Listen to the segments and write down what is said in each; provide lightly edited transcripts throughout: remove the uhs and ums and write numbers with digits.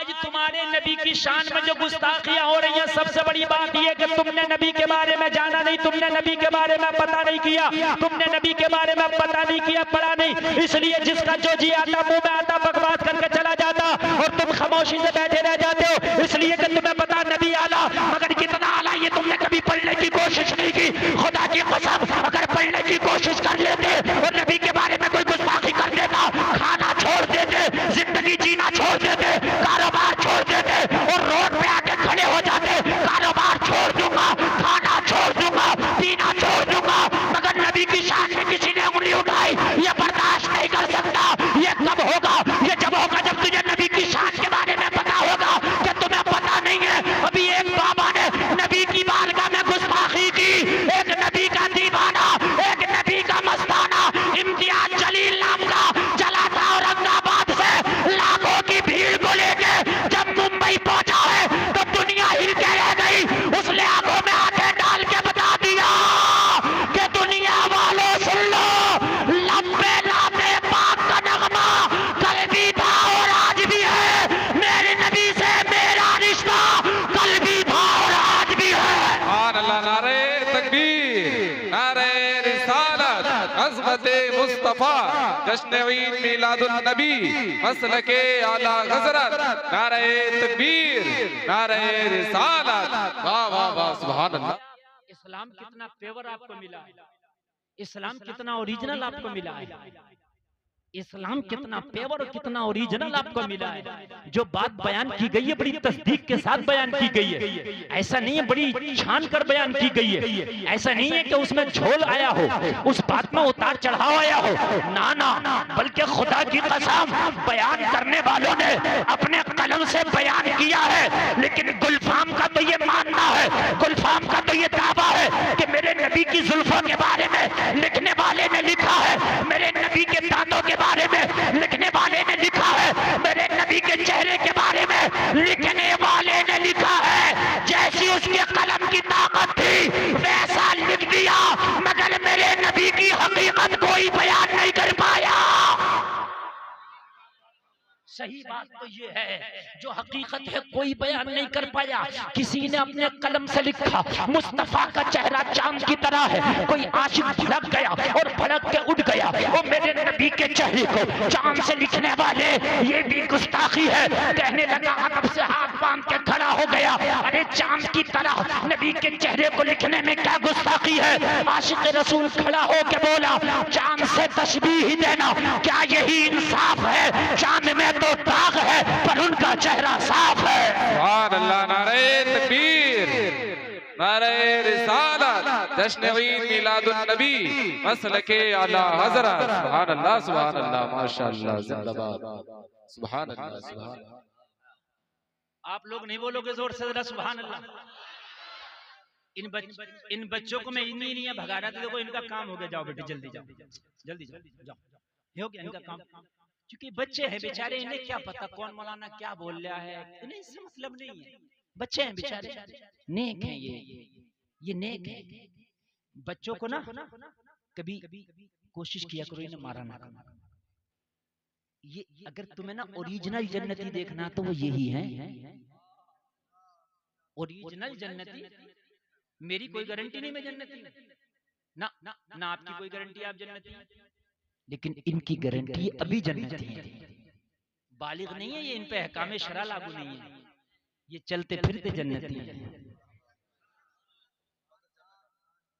आज तुम्हारे नबी की शान में जो गुस्ताखियां हो रही हैं, सबसे बड़ी बात यह कि तुमने नबी के बारे में जाना नहीं, तुमने नबी के बारे में पता नहीं किया, तुमने नबी के बारे में पता नहीं किया, पढ़ा नहीं। इसलिए जिसका जो जी आता मुंह में आता बकवास करके चला जाता और तुम खामोशी से बैठे रह जाते हो, इसलिए कि तुम्हें पता नबी आला, मगर कितना आला ये तुमने कभी पढ़ने की कोशिश नहीं की। खुदा की कसम, अगर पढ़ने की कोशिश कर लेते और नबी के बारे में कोई गुस्ताखी कर देता, खाना छोड़ देते, जिंदगी जीना छोड़ देते, कारोबार छोड़ देते और रोड पे आके खड़े हो जाते, कारोबार छोड़ दूंगा, खाना छोड़ दूंगा, पीना छोड़ दूंगा, मगर नबी की शान में किसी ने उंगली उठाई, ये बर्दाश्त नहीं कर सकता। ये कब होगा? ये जब होगा जब तुझे नबी की शान के बारे में पता होगा कि तुम्हें पता नहीं है। अभी एक बाबा ने नबी की बारगाह में गुस्ताखी की, एक नबी का दीवाना, एक नबी का मस्ताना इम्तियाज जलील नाम का चला था औरंगाबाद से लाखों की भीड़ को लेके जब मुंबई पहुंचा है तो दुनिया हिल के रह गई। उसने आंखों में आंखें डाल के बता दिया कि दुनिया वालों सुन लो, लंबे लाते पाक का नगमा कल भी था और आज भी है, मेरे नबी से मेरा रिश्ता कल भी था और आज भी है। अल्लाह, नारे तकबीर, नारे रिसालत, अज़मते मुस्तफा, जश्न ईद मिलादुन नबी, मसलके आला हज़रत, नारे तकबीर, नारे रिसालत। वाह वाह वाह, सुभान अल्लाह। इस्लाम कितना पेवर आपको मिला है, इस्लाम कितना ओरिजिनल आपको मिला है, इस्लाम कितना पेवर और कितना ओरिजिनल आपको मिला है। जो बात बयान की गई है बड़ी तस्दीक के साथ बयान की गई है, ऐसा नहीं है बड़ी छान कर बयान की गई है, ऐसा नहीं है कि उसमें झोल आया हो, उस बात में उतार चढ़ाव आया हो, ना ना, बल्कि खुदा की कसम बयान करने वालों ने अपने कलम से बयान किया है। लेकिन गुलफाम का तो ये मानना है, गुलफाम का तो ये दावा है कि मेरे नबी की जुल्फों के बारे में लिखने वाले ने लिखा है, मेरे नबी के दांतों के बारे में लिखने वाले ने लिखा है, मेरे नबी के चेहरे के बारे में लिखने वाले ने लिखा है। जैसी उसके कलम की ताकत थी वैसा लिख दिया, मगर मेरे नबी की हकीकत कोई बयान नहीं कर पाया। सही बात तो ये है, जो हकीकत है कोई बयान नहीं कर पाया। किसी ने अपने कलम से लिखा मुस्तफा का चेहरा चांद की तरह है, कोई आशिक भड़क गया और भड़क के उड़ गया, वो मेरे नबी के चेहरे को चांद से लिखने वाले ये भी गुस्ताखी है। कहने लगा अदब से हाथ बांध के खड़ा हो गया, अरे चांद की तरह नबी के चेहरे को लिखने में क्या गुस्ताखी है? आशिक रसूल खड़ा हो के बोला चांद से तशबीह ही देना क्या यही इंसाफ है? चांद में तो दाग है पर उनका चेहरा साफ है। सुभान अल्लाह, नारे तकबीर, नारे रिसालत, जश्न ईद मिलादुन नबी, मसलके आला हज़रत। सुभान अल्लाह, सुभान अल्लाह, माशाअल्लाह, जिंदाबाद, सुभान अल्लाह, सुभान अल्लाह। आप लोग नहीं बोलोगे जोर से जरा सुभान अल्लाह? इन बच्चों को मैं इन्हीं नहीं भगा रहा था, देखो इनका काम हो गया, जाओ बेटे जल्दी जाओ, जल्दी जाओ, जाओ, हो गया इनका काम। क्योंकि बच्चे हैं बेचारे, इन्हें क्या पता कौन मौलाना क्या बोल रहा है, इन्हें इससे मतलब नहीं है। बच्चे हैं बेचारे, नेक हैं ये नेक है। बच्चों को ना कभी कोशिश किया करो इन्हें मारा ना करना। ये अगर तुम्हें ना ओरिजिनल जन्नती देखना तो वो यही है, ओरिजिनल जन्नती। मेरी कोई गारंटी नहीं मैं जन्नती, ना ना आपकी कोई गारंटी आप जन्नती, लेकिन इनकी गारंटी अभी जन्नती है। बालिग नहीं है ये, इन पे अहकामे शरा लागू नहीं है, ये चलते फिरते जन्नती है।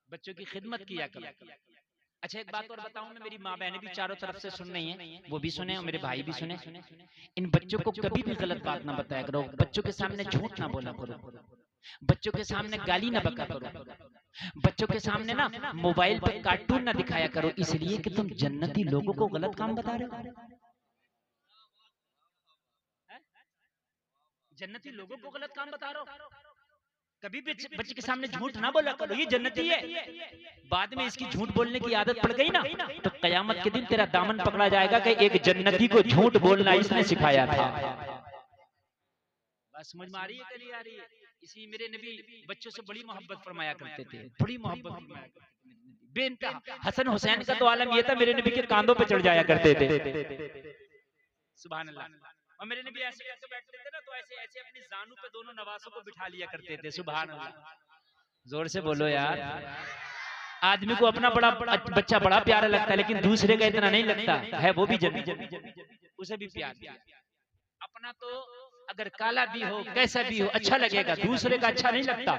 बच्चों की खिदमत किया करो। अच्छा एक बात और बताऊं मैं, मेरी माँ बहनें भी चारों तरफ से सुन रही हैं, वो भी सुने और मेरे भाई भी सुने। इन बच्चों को कभी भी गलत बात ना बताया करो, बच्चों के सामने झूठ ना बोला करो, बच्चों के सामने गाली ना बका करो, बच्चों के सामने ना मोबाइल पर कार्टून ना दिखाया करो, इसलिए कि तुम जन्नती लोगों को गलत काम बता रहे हो। जन्नती लोगों को गलत काम बता रहे हो। कभी भी बच्चे के सामने झूठ ना बोला करो, ये जन्नती है। बाद में इसकी झूठ बोलने की आदत पड़ गई ना तो कयामत के दिन तेरा दामन पकड़ा जाएगा कि एक जन्नती को झूठ बोलना इसने सिखाया था। बस समझ में आ रही है, कली आ रही है। इसी मेरे नबी बच्चों से बड़ी मोहब्बत फरमाया करते थे, बड़ी मोहब्बत फरमाया करते थे बेइंतहा। हसन हुसैन का तो आलम यह था, मेरे नबी के कांधों पे चढ़ जाया करते थे। सुभान अल्लाह। और मेरे नबी ऐसे करके बैठते थे ना, तो ऐसे ऐसे अपनी जानू पे दोनों नवासों को बिठा लिया करते थे। सुभान अल्लाह, जोर से बोलो यार। आदमी को अपना बड़ा बच्चा बड़ा प्यारा लगता है, लेकिन दूसरे का इतना नहीं लगता है, वो भी जन्नती, उसे भी प्यार। अपना तो अगर काला भी हो, कैसा भी हो, अच्छा लगेगा, दूसरे का अच्छा नहीं लगता,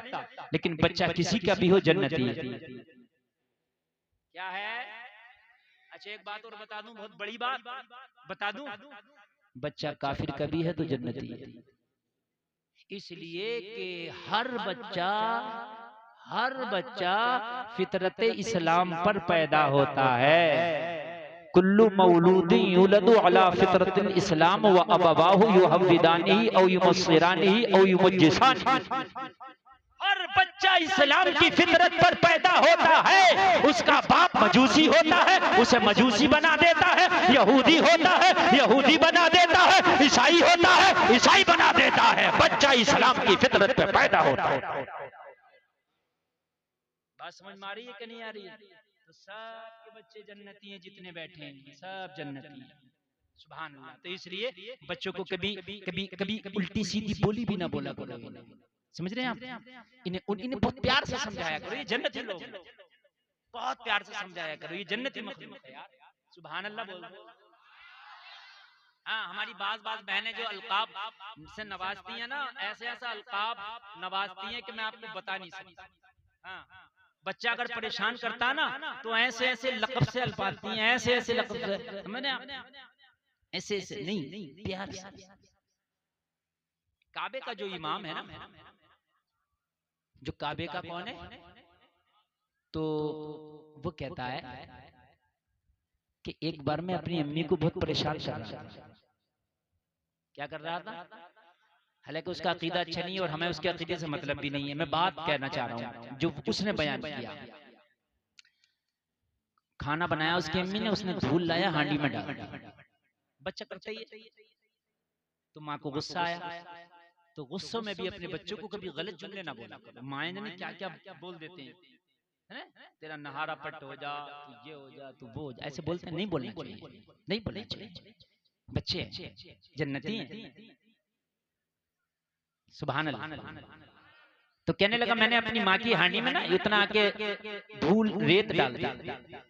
लेकिन बच्चा किसी का भी हो जन्नती है। क्या है? अच्छा एक बात और बता दूं, बहुत बड़ी बात बता दूं, बच्चा काफिर का भी है तो जन्नती है। इसलिए कि हर बच्चा फितरत इस्लाम पर पैदा होता है। कुल्लु मौलूदिन युलदु अला फितरतिल इस्लाम व अबवाहु युहव्विदानिही औ युमस्सिरानिही औ युमज्जिसानिही। हर बच्चा इस्लाम की फितरत पर पैदा होता है। उसका बाप मजूसी होता है, उसे मजूसी बना देता है। यहूदी होता है, यहूदी बना देता है। ईसाई होता है, ईसाई बना देता है। बच्चा इस्लाम की फितरत पर पैदा होता है। बात समझ में आ रही है कि नहीं आ रही है? तो सबके बच्चे जन्नती हैं, जितने बैठे हैं सब जन्नती हैं। सुभान अल्लाह। तो इसलिए बच्चों को कभी कभी कभी उल्टी सीधी बोली भी ना बोला करो। समझ रहे हैं आप? इन्हें बहुत प्यार से समझाया करो, ये जन्नती लोग हैं। बहुत प्यार से समझाया करो, ये जन्नती मखलूक है यार। सुभान अल्लाह बोल। हाँ, हमारी बाज बहनें जो अलकाब से नवाजती हैं ना, ऐसे ऐसा अलकाब नवाजती हैं कि मैं आपको बता नहीं सकता। हाँ, बच्चा अगर परेशान करता ना, तो ऐसे ऐसे लक़ब से अलपाती हैं, ऐसे ऐसे लक़ब से, मैंने ऐसे ऐसे नहीं, प्यार से। काबे का जो इमाम है ना, जो काबे का कौन है, तो वो कहता है कि एक बार मैं अपनी अम्मी को बहुत परेशान कर रहा था। क्या कर रहा था? हालांकि उसका अकीदा अच्छा नहीं है और हमें उसके अकीदे से मतलब भी नहीं है। मैं बात कहना चाह रहा हूँ जो उसने बयान किया। खाना बनाया उसकी अम्मी ने, उसने धूल लाया हांडी में डाल दिया। बच्चा करता ही है, तो माँ को गुस्सा आया। तो गुस्सों में भी अपने बच्चों को कभी गलत जुमले ना बोला करो। माएँ ने क्या क्या बोल देते हैं, है? तेरा नहारा पट हो जा, तू ये हो जा, तू वो हो जा, ऐसे बोलते हैं। नहीं बोलना चाहिए, नहीं बोलना चाहिए। बच्चे जन्नती हैं। सुभान अल्लाह। तो कहने लगा मैंने अपनी माँ की हांडी में ना इतना के धूल रेत डाल दी।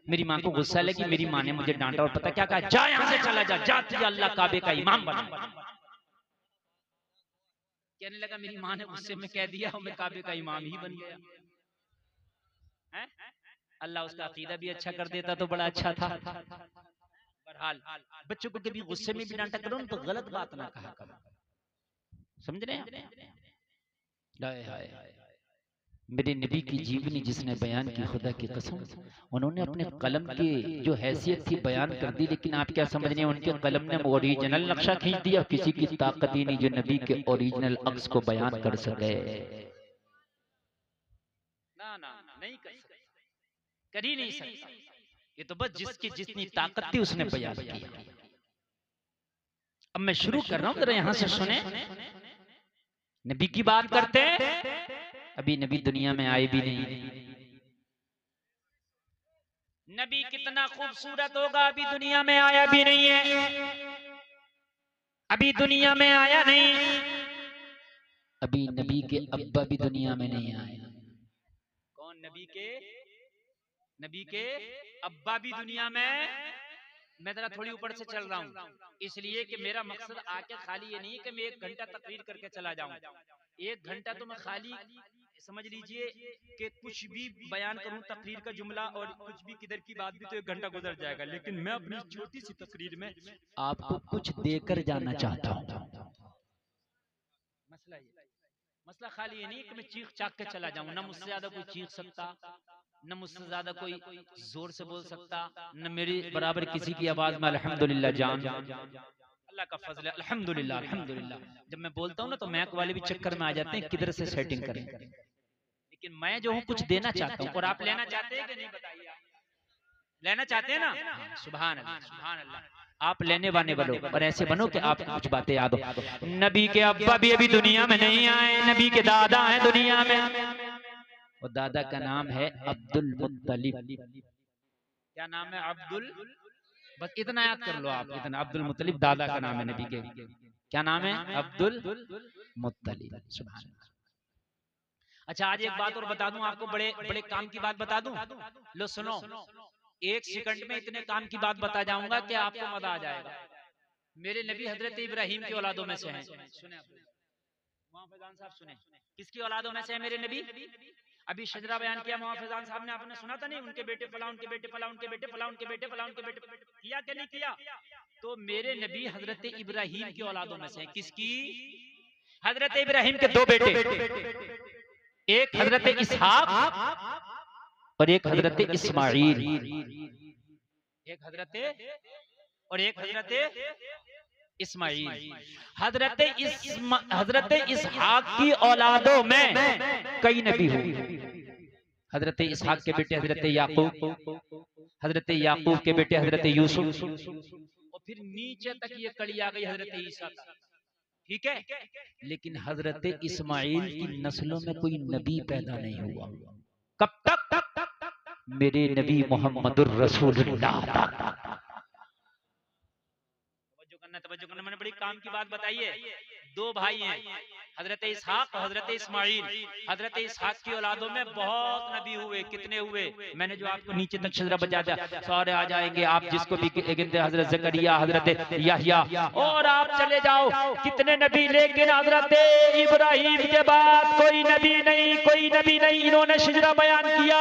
मेरी माँ को गुस्सा लगी, मेरी माँ ने मुझे डांटा और पता क्या कहा, जा यहाँ से चला जा, जा तुझे अल्लाह काबे का इमाम बना। कहने लगा मेरी माँ ने गुस्से में कह दिया और मैं काबे का इमाम ही बन गया। है? अल्लाह उसका अकीदा भी अच्छा कर देता तो बड़ा अच्छा था। बहरहाल बच्चों को कभी गुस्से में भी डांटा करो ना, तो गलत बात ना कहा करो। समझ रहे हैं? मेरे नबी की जीवनी जिसने बयान की, खुदा की कसम, उन्होंने अपने कलम की जो हैसियत थी बयान कर दी। लेकिन आप क्या समझ रहे हैं, उनके कलम ने ओरिजिनल नक्शा खींच दिया। किसी की ताकत ही नहीं जो नबी के ओरिजिनल अक्स को बयान कर सके। ना ना, नहीं कर सकते, कर ही नहीं सकता। ये तो बस जिसकी जितनी ताकत थी उसने बयान किया। अब मैं शुरू कर रहा हूं, जरा यहां से सुने। नबी की बात करते हैं, अभी नबी दुनिया में आए भी नहीं। नबी कितना खूबसूरत होगा, अभी दुनिया में आया भी नहीं है। अभी दुनिया में आया नहीं। अभी नबी के अब्बा भी दुनिया में नहीं आए। कौन? नबी के अब्बा भी दुनिया में। मैं जरा थोड़ी ऊपर से चल रहा हूँ, इसलिए कि मेरा मकसद आके खाली ये नहीं है कि मैं 1 घंटा तकरीर करके चला जाऊं। 1 घंटा तो मैं खाली समझ लीजिए कि कुछ भी बयान करूं, तकरीर का जुमला और कुछ भी किधर की बात भी, तो 1 घंटा गुजर जाएगा। लेकिन मैं अपनी छोटी सी तकरीर में आपको कुछ देकर जाना चाहता हूं। मसला खाली ये नहीं कि मैं चीख चाक के चला जाऊं। न मुझसे ज्यादा कोई चीख सकता, न मुझसे ज्यादा कोई जोर से बोल सकता, न मेरी बराबर किसी की आवाज में अल्हम्दुलिल्लाह जान। अल्लाह का फजल है, अल्हम्दुलिल्लाह अल्हम्दुलिल्लाह। जब मैं बोलता हूँ ना, तो मैक वाले भी चक्कर में आ जाते हैं किधर से सेटिंग करें। लेकिन मैं जो हूँ कुछ देना चाहता हूँ, और आप लेना चाहते हैं कि नहीं बताइए? लेना चाहते हैं ना? सुभान अल्लाह, सुभान अल्लाह। आप लेने वाले बनो, और ऐसे बनो कि आप कुछ बातें याद हो। नबी के अब्बा भी अभी दुनिया में नहीं आए, नबी के दादा हैं दुनिया में। और दादा का नाम है अब्दुल मुत्तलिब। क्या नाम है? अब्दुल। बस इतना याद कर लो आप, इतना। अब्दुल मुत्तलिब दादा का नाम है नबी के। क्या नाम है? अब्दुल मुत्तलिब। सुभान अल्लाह। अच्छा, आज एक बात और बता दूं आपको, बड़े बड़े काम की बात बता दूं। लो सुनो, एक सेकंड में इतने काम की बात बता जाऊंगा कि आपको मजा आ जाएगा। मेरे नबी हजरत इब्राहिम की औलादों में से हैं। सुने मुआफ़िज़ान साहब, सुने किसकी औलादों में से है मेरे नबी? अभी शजरा बयान किया मुआफ़िज़ान साहब ने, आपने सुना था नहीं? उनके बेटे फला, उनके बेटे फला, उनके बेटे फला, उनके बेटे फला, उनके बेटे किया कि नहीं किया? तो मेरे नबी हजरत इब्राहिम की औलादों में से हैं। किसकी? हजरत इब्राहिम के दो बेटे, एक हजरत इसहाक और एक हजरत इस्माइल। एक हजरत और एक हजरत इस्माइल। हजरत इसहाक की औलादों में कई नबी हुए। हजरत इसहाक के बेटे हजरत याकूब, हजरत याकूब के बेटे हजरत यूसुफ, और फिर नीचे तक ये कड़ी आ गई हजरत ईसा का। ठीक है, लेकिन हजरत इस्माइल की नस्लों में कोई नबी पैदा नहीं हुआ। कब तक? मेरे नबी मोहम्मदुर रसूलुल्लाह। तवज्जो करना, मैंने बड़ी काम की बात बताई है। दो भाई हैं, हजरत इसहाक और हजरत इस्माइल। हजरत इसहाक की औलादों में बहुत नबी हुए। कितने हुए? मैंने जो आपको नीचे तक शजरा बजा दिया, सारे आ जाएंगे, आप जिसको भी गिनते, हजरत जकरिया, हजरत याहिया, और आप चले जाओ कितने नबी। लेकिन हजरत इब्राहिम के बाद कोई नबी नहीं, कोई नबी नहीं। इन्होंने शजरा बयान किया।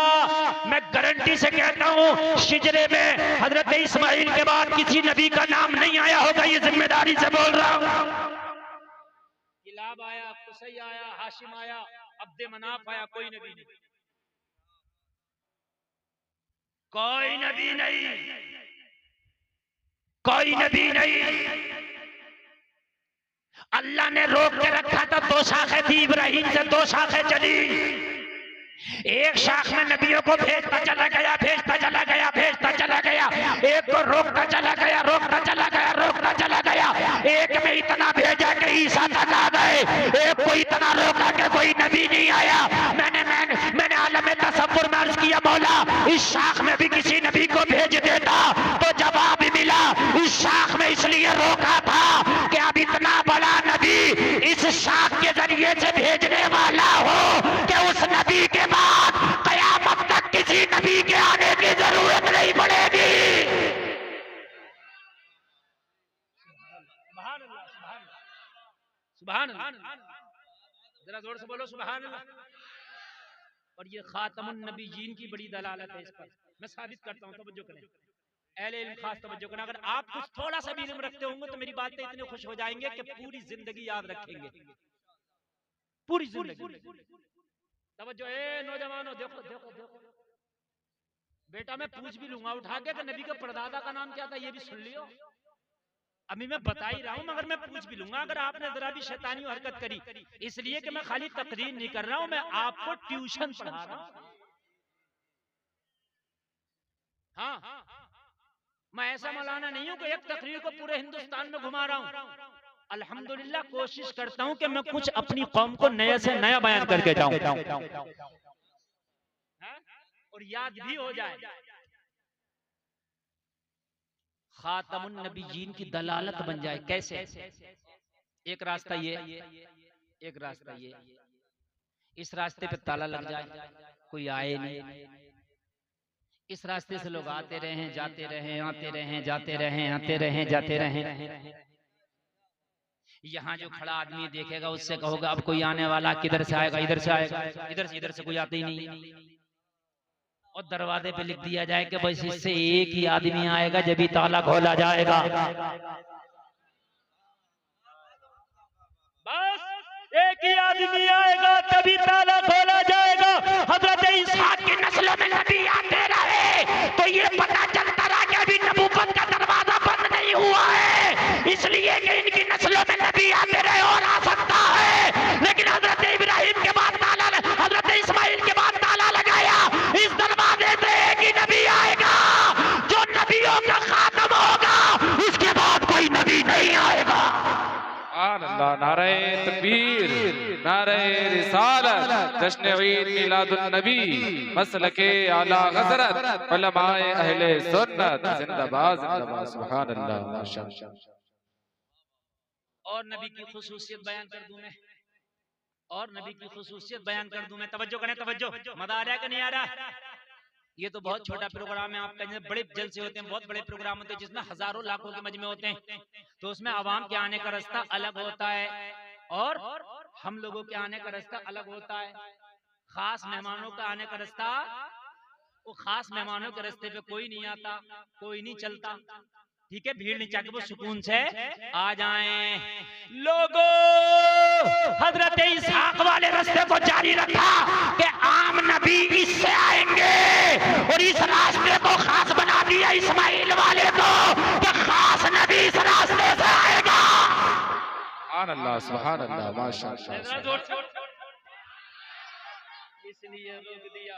मैं गारंटी से कहता हूँ, शिजरे में हजरत इस्माइल के बाद किसी नबी का नाम नहीं आया होगा। ये जिम्मेदारी से बोल रहा हूँ। किलाब आया, कुसै आया, हाशिम आया, अब्दे मनाफ आया, कोई नबी नहीं, कोई नबी नहीं, कोई नबी नहीं। अल्लाह ने रोक के रखा था। दो शाखें थी इब्राहिम से, दो शाखें चली। एक शाख में नबियों को भेजता चला गया, भेजता चला गया, भेजता चला गया। एक को रोकता चला गया, रोकता चला गया, रोकता चला गया। एक में इतना भेजा कि ईसा तक आ गए, एक को इतना रोका कि कोई नबी नहीं आया। मैंने आलम तसव्वुर में अर्ज किया, मौला इस शाख में भी किसी नबी को भेज देता तो जवाब मिला, इस शाख में इसलिए रोका था कि अब इतना बड़ा नबी इस शाख के जरिए से भेजने वाला हो कि उस नबी के बाद कयामत तक किसी नबी के आने की जरूरत नहीं पड़ेगी। सुभान अल्लाह, सुभान अल्लाह, जरा जोर से बोलो सुभान अल्लाह। और ये खातमुन नबीयीन की बड़ी दलालत है। इस पर मैं साबित करता हूँ, तवज्जो करें अहले इल्म, खास तवज्जो करना। अगर आप कुछ थोड़ा सा भी इल्म रखते होंगे तो मेरी बातें इतने खुश हो जाएंगे कि पूरी जिंदगी याद रखेंगे, पूरी जिंदगी। तवज्जो ए नौजवानों, देखो देखो देखो बेटा, मैं पूछ भी लूंगा उठा के कि नबी के परदादा का नाम क्या था, ये भी सुन लियो। अभी मैं बता ही रहा हूं, मगर मैं पूछ भी लूंगा अगर आपने जरा भी शैतानी हरकत करी। इसलिए कि मैं खाली तकरीर नहीं कर रहा हूं, मैं आपको ट्यूशन पढ़ा रहा हूं। हाँ, मैं ऐसा मौलाना नहीं हूं कि एक तकरीर को पूरे हिंदुस्तान में घुमा रहा हूं। अल्हम्दुलिल्लाह कोशिश करता हूं कि मैं कुछ अपनी कौम को नए से नया बयान करके जाऊं और याद भी हो जाए। खातमुन नबीयीन की दलालत बन जाए। कैसे? एक रास्ता ये, एक रास्ता ये, इस रास्ते पे ताला लग जाए, कोई आए नहीं। इस रास्ते से लोग आते रहे, जाते रहे, आते रहे, जाते रहे, आते रहे, जाते रहे। यहाँ जो खड़ा आदमी देखेगा उससे कहोगा अब कोई आने वाला, किधर से आएगा? इधर से आएगा। इधर से कोई आते ही नहीं। और दरवाजे पे लिख दिया जाए कि बस इससे एक ही आदमी आएगा जब भी ताला खोला जाएगा। बस एक ही आदमी आएगा तभी ताला खोला जाएगा। हजरत इसहाक की नस्लों में नबी आते रहे तो ये पता चलता रहा कि अभी नबूवत का दरवाजा बंद नहीं हुआ है, इसलिए कि इनकी नस्लों में नबी आते रहे और आ सकता है। लेकिन हजरत इब्राहिम के बाद ताला, हजरत इस्माइल के बाद ताला लगाया। इस दरवाजे से एक ही नबी आएगा जो नबियों का खातम होगा, उसके बाद कोई नबी नहीं आएगा। अल्लाह, नारे तकबीर, नारे रिसालत, जश्न ईद मिलादुन नबी, मसलके आला हज़रत, उलमाए अहले सुन्नत, जिंदाबाद जिंदाबाद, सुभान अल्लाह, माशाअल्लाह। और नबी की खुसूसियत बयान कर दूं मैं, और नबी की खुसूसियत बयान कर दूं मैं। तवज्जो करें, तवज्जो। मजा आ रहा है कि नहीं आ रहा? ये तो बहुत छोटा प्रोग्राम है आपका, जैसे बड़े जलसे होते हैं, बहुत बड़े प्रोग्राम होते हैं जिसमें हजारों लाखों के मजमे होते हैं, तो उसमें आवाम के आने का रास्ता अलग होता है और हम लोगों के आने का रास्ता अलग होता है। खास मेहमानों का आने का रास्ता, वो खास मेहमानों के रास्ते पे कोई नहीं आता, कोई नहीं चलता, ठीक है? भीड़ नहीं चाहिए, वो सुकून से आ जाएं। लोगों, हजरत इसहाक वाले रास्ते को जारी रखा कि आम नबी इससे आएंगे, और इस रास्ते को खास बना दिया इस्माइल वाले को कि खास नबी इस रास्ते से आएगा। सुभान अल्लाह, सुभान अल्लाह, माशाअल्लाह। इसलिए रोक दिया,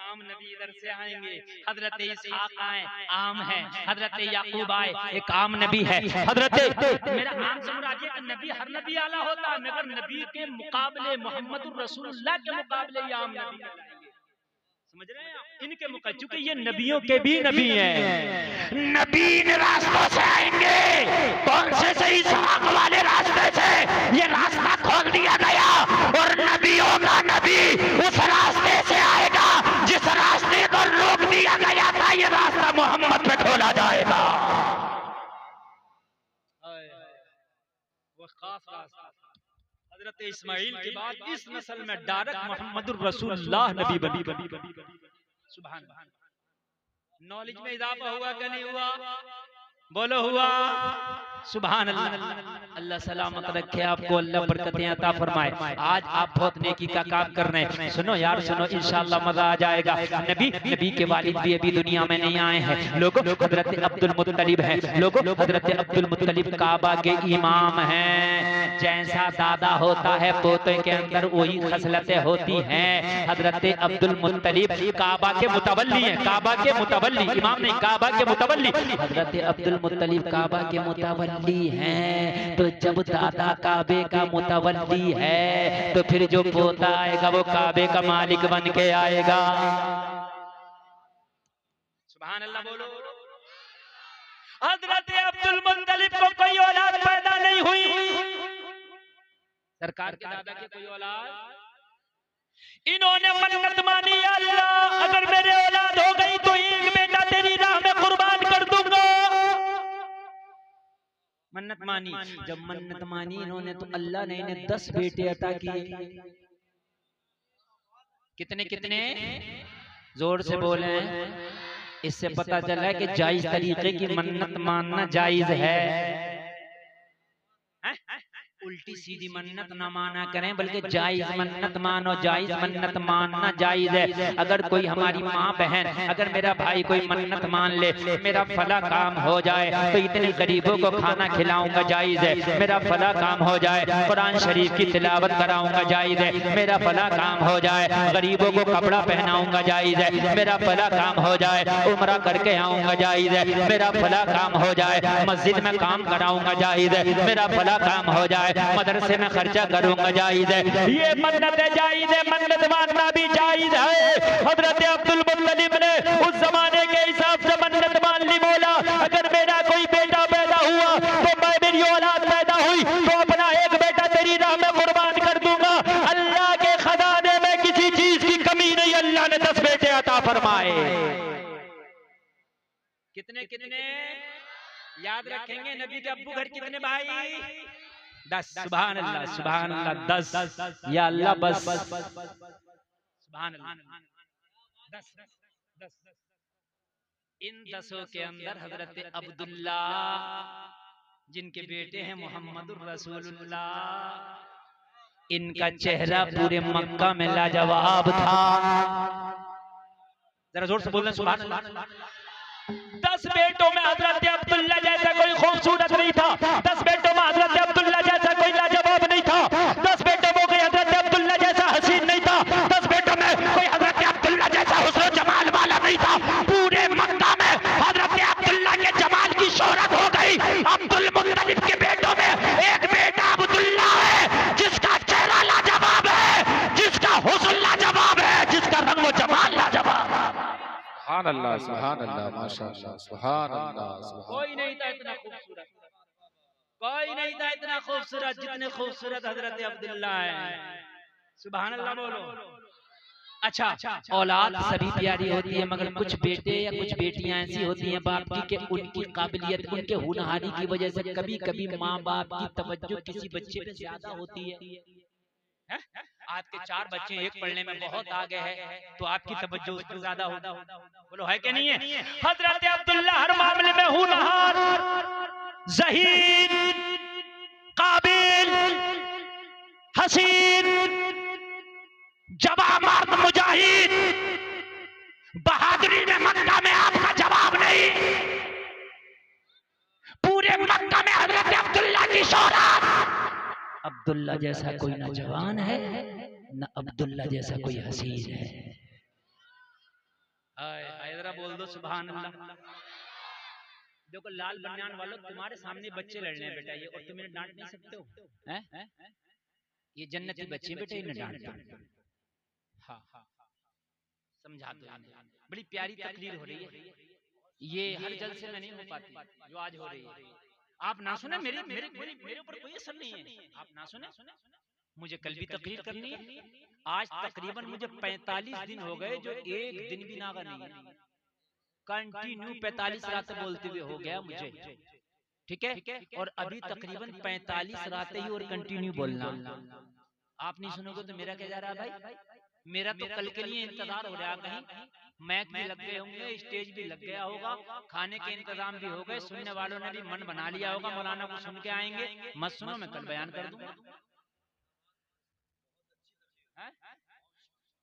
आम नबी इधर से आएंगे। हजरत इसहाक आए, आम है। हजरत याकूब आए, एक आम नबी है। हजरत मेरा आम से मुराद ये कि नबी, हर नबी आला होता है, मगर नबी के मुकाबले, मोहम्मद रसूलुल्लाह के मुकाबले ये आम नबी आएंगे। समझ रहे हैं आप? इनके मुकाबले, क्योंकि ये नबियों के भी नबी हैं। नबी इन रास्तों से आएंगे। कौन से इसहाक वाले रास्ते से ये रास्ता खोल दिया गया, और नबियों का नबी उस रास्ते से आएगा जिस रास्ते को रोक दिया गया था। ये रास्ता मोहम्मद पे खोला जाएगा। वो खास रास्ता हजरत इस्माइल के बाद इस नस्ल में डायरेक्ट मोहम्मदुर रसूलुल्लाह नबी बनी। सुभान अल्लाह। नॉलेज में इजाफा हुआ कि नहीं हुआ? बोलो हुआ। सुभान अल्लाह। अल्लाह सलामत रखे आपको, अल्लाह बरकतें अता फरमाए। आज आप बहुत नेकी का काम कर रहे हैं। सुनो यार सुनो, इंशाअल्लाह मजा आ जाएगा। नबी के वालिद भी अभी दुनिया में नहीं आए हैं। लोगों, हजरत अब्दुल मुत्तलिब हैं। लोगों, हजरत अब्दुल मुत्तलिब काबा के इमाम हैं। जैसा दादा होता है पोते के अंदर वही खसलतें होती हैं। हजरत अब्दुल मुत्तलिब काबा के मुतवल्ली हैं। काबा के मुतवल्ली, इमाम नहीं, काबा के मुतवल्ली। हजरत अब्दुल मुत्तलिब काबा के मुतवल्ली हैं। तो जब दादा काबे का मुतवल्ली है, तो फिर जो पोता आएगा वो काबे का मालिक बन के आएगा। सुभान अल्लाह बोलो। हजरत अब्दुल मुत्तलिब को कोई औलाद पैदा नहीं हुई। सरकार के दादा के कोई औलाद, इन्होंने मन्नत मानी, अल्लाह अगर मेरे औलाद हो गई तो एक बेटा तेरी राह में कुर्बान कर दूंगा। मन्नत मानी। जब मन्नत मानी इन्होंने, तो अल्लाह ने इन्हें 10 बेटे अता किए। कितने कितने? जोर से बोले। इससे पता चला है कि जायज तरीके की मन्नत मानना जायज है। उल्टी सीधी मन्नत ना माना करें, बल्कि जायज मन्नत मानो। जायज मन्नत मानना जायज है। अगर कोई हमारी माँ बहन, अगर मेरा भाई कोई मन्नत मान ले, मेरा फला काम हो जाए तो इतने गरीबों को खाना खिलाऊंगा, जायज है। मेरा फला काम हो जाए, कुरान शरीफ की तिलावत कराऊंगा, जायज है। मेरा फला काम हो जाए, गरीबों को कपड़ा पहनाऊंगा, जायज है। मेरा फला काम हो जाए, उम्रा करके आऊंगा, जायज है। मेरा फला काम हो जाए, मस्जिद में काम कराऊंगा, जायज है। मेरा फला काम हो जाए, मदरसे में खर्चा करूंगा, जायज है। ये मन्नत है, जायज है। मन्नत मानना भी जायज है। हजरत अब्दुल मुत्तलिब ने उस जमाने के हिसाब से मन्नत मान ली। बोला अगर मेरा कोई बेटा पैदा हुआ तो मैं, मेरी औलाद पैदा हुई तो अपना एक बेटा तेरी राह में कुर्बान कर दूंगा। अल्लाह के खजाने में किसी चीज की कमी नहीं, अल्लाह ने 10 बेटे अता फरमाए। कितने कितने याद रखेंगे? नबी के अब्बू घर कितने भाई? 10। सुभान अल्लाह, सुभान अल्लाह। 10 या अल्लाह बस। सुभान अल्लाह। 10। इन 10 के अंदर हजरत अब्दुल्ला, जिनके बेटे हैं मोहम्मदुर रसूलुल्लाह, इनका चेहरा पूरे मक्का में लाजवाब था। जरा जोर से बोलना सुभान अल्लाह। 10 बेटों में हजरत अब्दुल्ला जैसा कोई खूबसूरत नहीं था। 10 बेटों में हजरत अब्दुल्ला जैसा कोई लाजवाब नहीं था। 10 बेटों में कोई हजरत अब्दुल्ला जैसा हसीन नहीं था। 10 बेटों में कोई हजरत अब्दुल्ला जैसा हुस्न जमाल वाला नहीं था। पूरे मक्का में हजरत अब्दुल्ला के जमाल की शोहरत हो गई। अब्दुल मुत्तलिब के बेटों में एक बेटा अब्दुल्ला है, जिसका चेहरा लाजवाब है, जिसका हुस्न लाजवाब है, जिसका रंग व जमाल लाजवाब है। सुभान अल्लाह, सुभान अल्लाह, माशाअल्लाह, सुभान अल्लाह। कोई नहीं था इतना खूबसूरत, कोई नहीं था इतना खूबसूरत जितने खूबसूरत हजरत अब्दुल्ला है। सुभान अल्लाह बोलो। अच्छा, औलाद सभी प्यारी होती है, मगर कुछ बेटे या कुछ बेटियां ऐसी होती हैं बाप की कि उनकी काबिलियत, उनके हुनहारी की वजह से कभी कभी माँ बाप की तवज्जो किसी बच्चे पे ज्यादा होती है? आपके 4 बच्चे एक पढ़ने में बहुत आगे है तो आपकी तवज्जो उस पर ज्यादा होगा। बोलो है कि नहीं है? हजरत अब्दुल्ला हर मामले में हुनहार, ज़हीन, काबिल, हसीन, जवाब मर्द, मुजाहिद, बहादुरी में मक्का में आपका जवाब नहीं। पूरे मक्का में हजरत अब्दुल्ला की शोहरत। अब्दुल्ला जैसा कोई न जवान है न अब्दुल्ला जैसा कोई हसीन है। जरा बोल दो सुभान अल्लाह। देखो लाल बनियान वालों, तुम्हारे सामने बच्चे लड़ रहे हैं बेटा, ये और तुम इन्हें डांट नहीं सकते हो हैं? ये जन्नती बच्चे बेटे, इन्हें डांट दो। हाँ, समझा दो। बड़ी प्यारी तकरीर हो रही है, ये हर जलसे में नहीं हो पाती जो आज हो रही है। आप ना सुने, मेरे ऊपर कोई असर नहीं है। आप ना सुने, मुझे कल भी तकरीर करनी है। आज तकरीबन मुझे 45 दिन हो गए जो एक दिन भी नागा नहीं है। कंटिन्यू 45 रातें बोलते हुए हो गया मुझे, ठीक है? और अभी तकरीबन 45 रातें ही और कंटिन्यू बोलना। आप नहीं सुनोगे तो मेरा क्या जा रहा है भाई? मेरा तो कल के लिए इंतजार हो रहा है। कहीं मैक भी लग गए होंगे, स्टेज भी लग गया होगा, खाने के इंतजाम भी हो गए, सुनने वालों ने भी मन बना लिया होगा मौलाना को सुन के आएंगे। मत सुनो, मैं कल बयान कर दूंगा।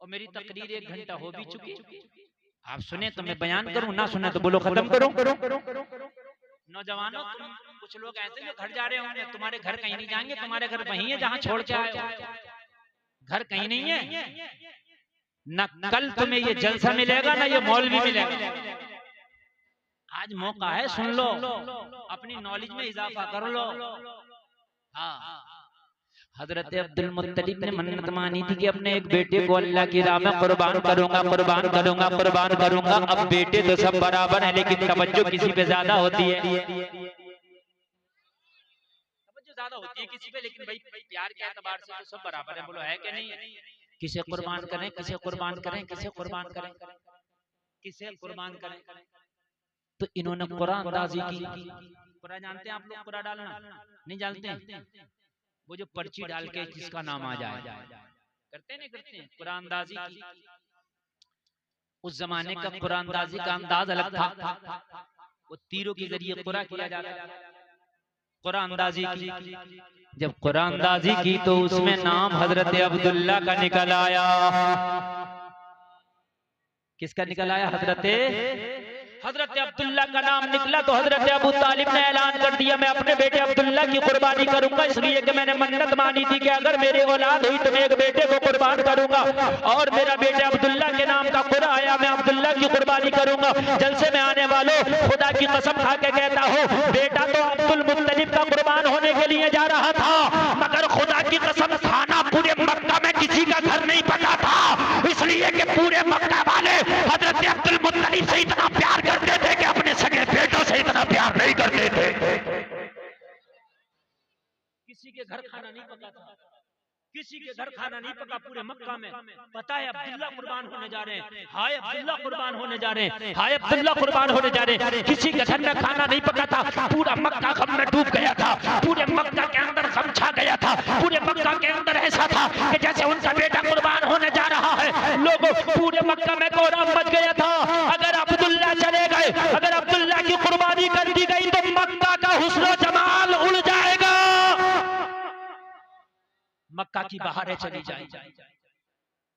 और मेरी तकरीर 1 घंटा हो भी चुकी। आप सुने तो मैं बयान करूं, ना सुने तो बोलो खत्म करो। नौजवानों, तुम कुछ लोग ऐसे जो घर जा रहे होंगे, तुम्हारे घर कहीं नहीं जाएंगे, तुम्हारे घर वहीं है जहां छोड़ के आए हो। घर कहीं नहीं है। न कल तुम्हें ये जलसा मिलेगा ना ये मौलवी मिलेगा। आज मौका है, सुन लो, अपनी नॉलेज में इजाफा कर लो। हाँ, हजरत अब्दुल मुत्तलिब ने मन्नत मानी थी कि अपने एक बेटे को अल्लाह की राह में कुर्बान करूंगा, कुर्बान करूंगा, कुर्बान करूंगा। अब बेटे तो सब बराबर है, लेकिन तवज्जो किसी पे ज्यादा होती है। तवज्जो ज्यादा होती है किसी पे, लेकिन भाई प्यार के एतबार से तो सब बराबर है। बोलो है कि नहीं है? किसे कुर्बान करें, किसे कुर्बान करें, किसे कुर्बान करें, किसे कुर्बान करें? तो इन्होंने कुरान अंदाजी की। कुरान जानते हैं आप लोग? कुरान डालना नहीं जानते? वो जो पर्ची डाल के जिसका नाम आ जाए, करते नहीं करते हैं कुरान अंदाजी की। उस जमाने का कुरान अंदाजी का अंदाज अलग था। वो तीरों के जरिए कुरान किया जाता था। कुरान अंदाजी की, जब कुरान अंदाजी की तो उसमें नाम हजरत अब्दुल्ला का निकल आया। किसका निकल आया? हजरत अब्दुल्ला का नाम निकला तो हजरत अबू तालिब ने ऐलान कर दिया, मैं अपने बेटे अब्दुल्ला की कुर्बानी करूंगा, इसलिए कि मैंने मन्नत मानी थी कि अगर मेरी औलाद हुई तो मैं एक बेटे को कुर्बान करूंगा। और मेरा बेटे अब्दुल्ला के नाम का कुरा आया, मैं अब्दुल्ला की कुर्बानी करूंगा। जलसे में आने वालों, खुदा की कसम खा के कहता हूँ, बेटा तो अब्दुल मुत्तलिब का कुर्बान होने के लिए जा रहा था, मगर खुदा की कसम खाना पूरे मक्का में किसी का घर नहीं बचा था, इसलिए कि पूरे मक्का वाले हजरत अब्दुल मुत्तलिब से इतना प्यार करते थे कि अपने सगे बेटों से इतना प्यार नहीं करते थे। किसी के घर खाना नहीं पका था, किसी के घर खाना नहीं पका पूरे मक्का में। पता है अब्दुल्ला कुर्बान होने जा रहे हैं, हाय अब्दुल्ला कुर्बान होने जा रहे हैं, हाय अब्दुल्ला कुर्बान होने जा रहे हैं। किसी के घर में खाना नहीं पका था, पूरा मक्का गम में डूब गया था, पूरे मक्का के अंदर गम छा गया था। पूरे मक्का के अंदर ऐसा था कि जैसे उनका बेटा कुर्बान होने जा रहा है, लोगों पूरे मक्का में कोहराम मच गया था। अगर अब्दुल्ला चले गए, अगर अब्दुल्ला की कुर्बानी कर दी गई तो मक्का का हुस्न जमाल उड़ जाएगा, मक्का की बहारें चली जाएंगी,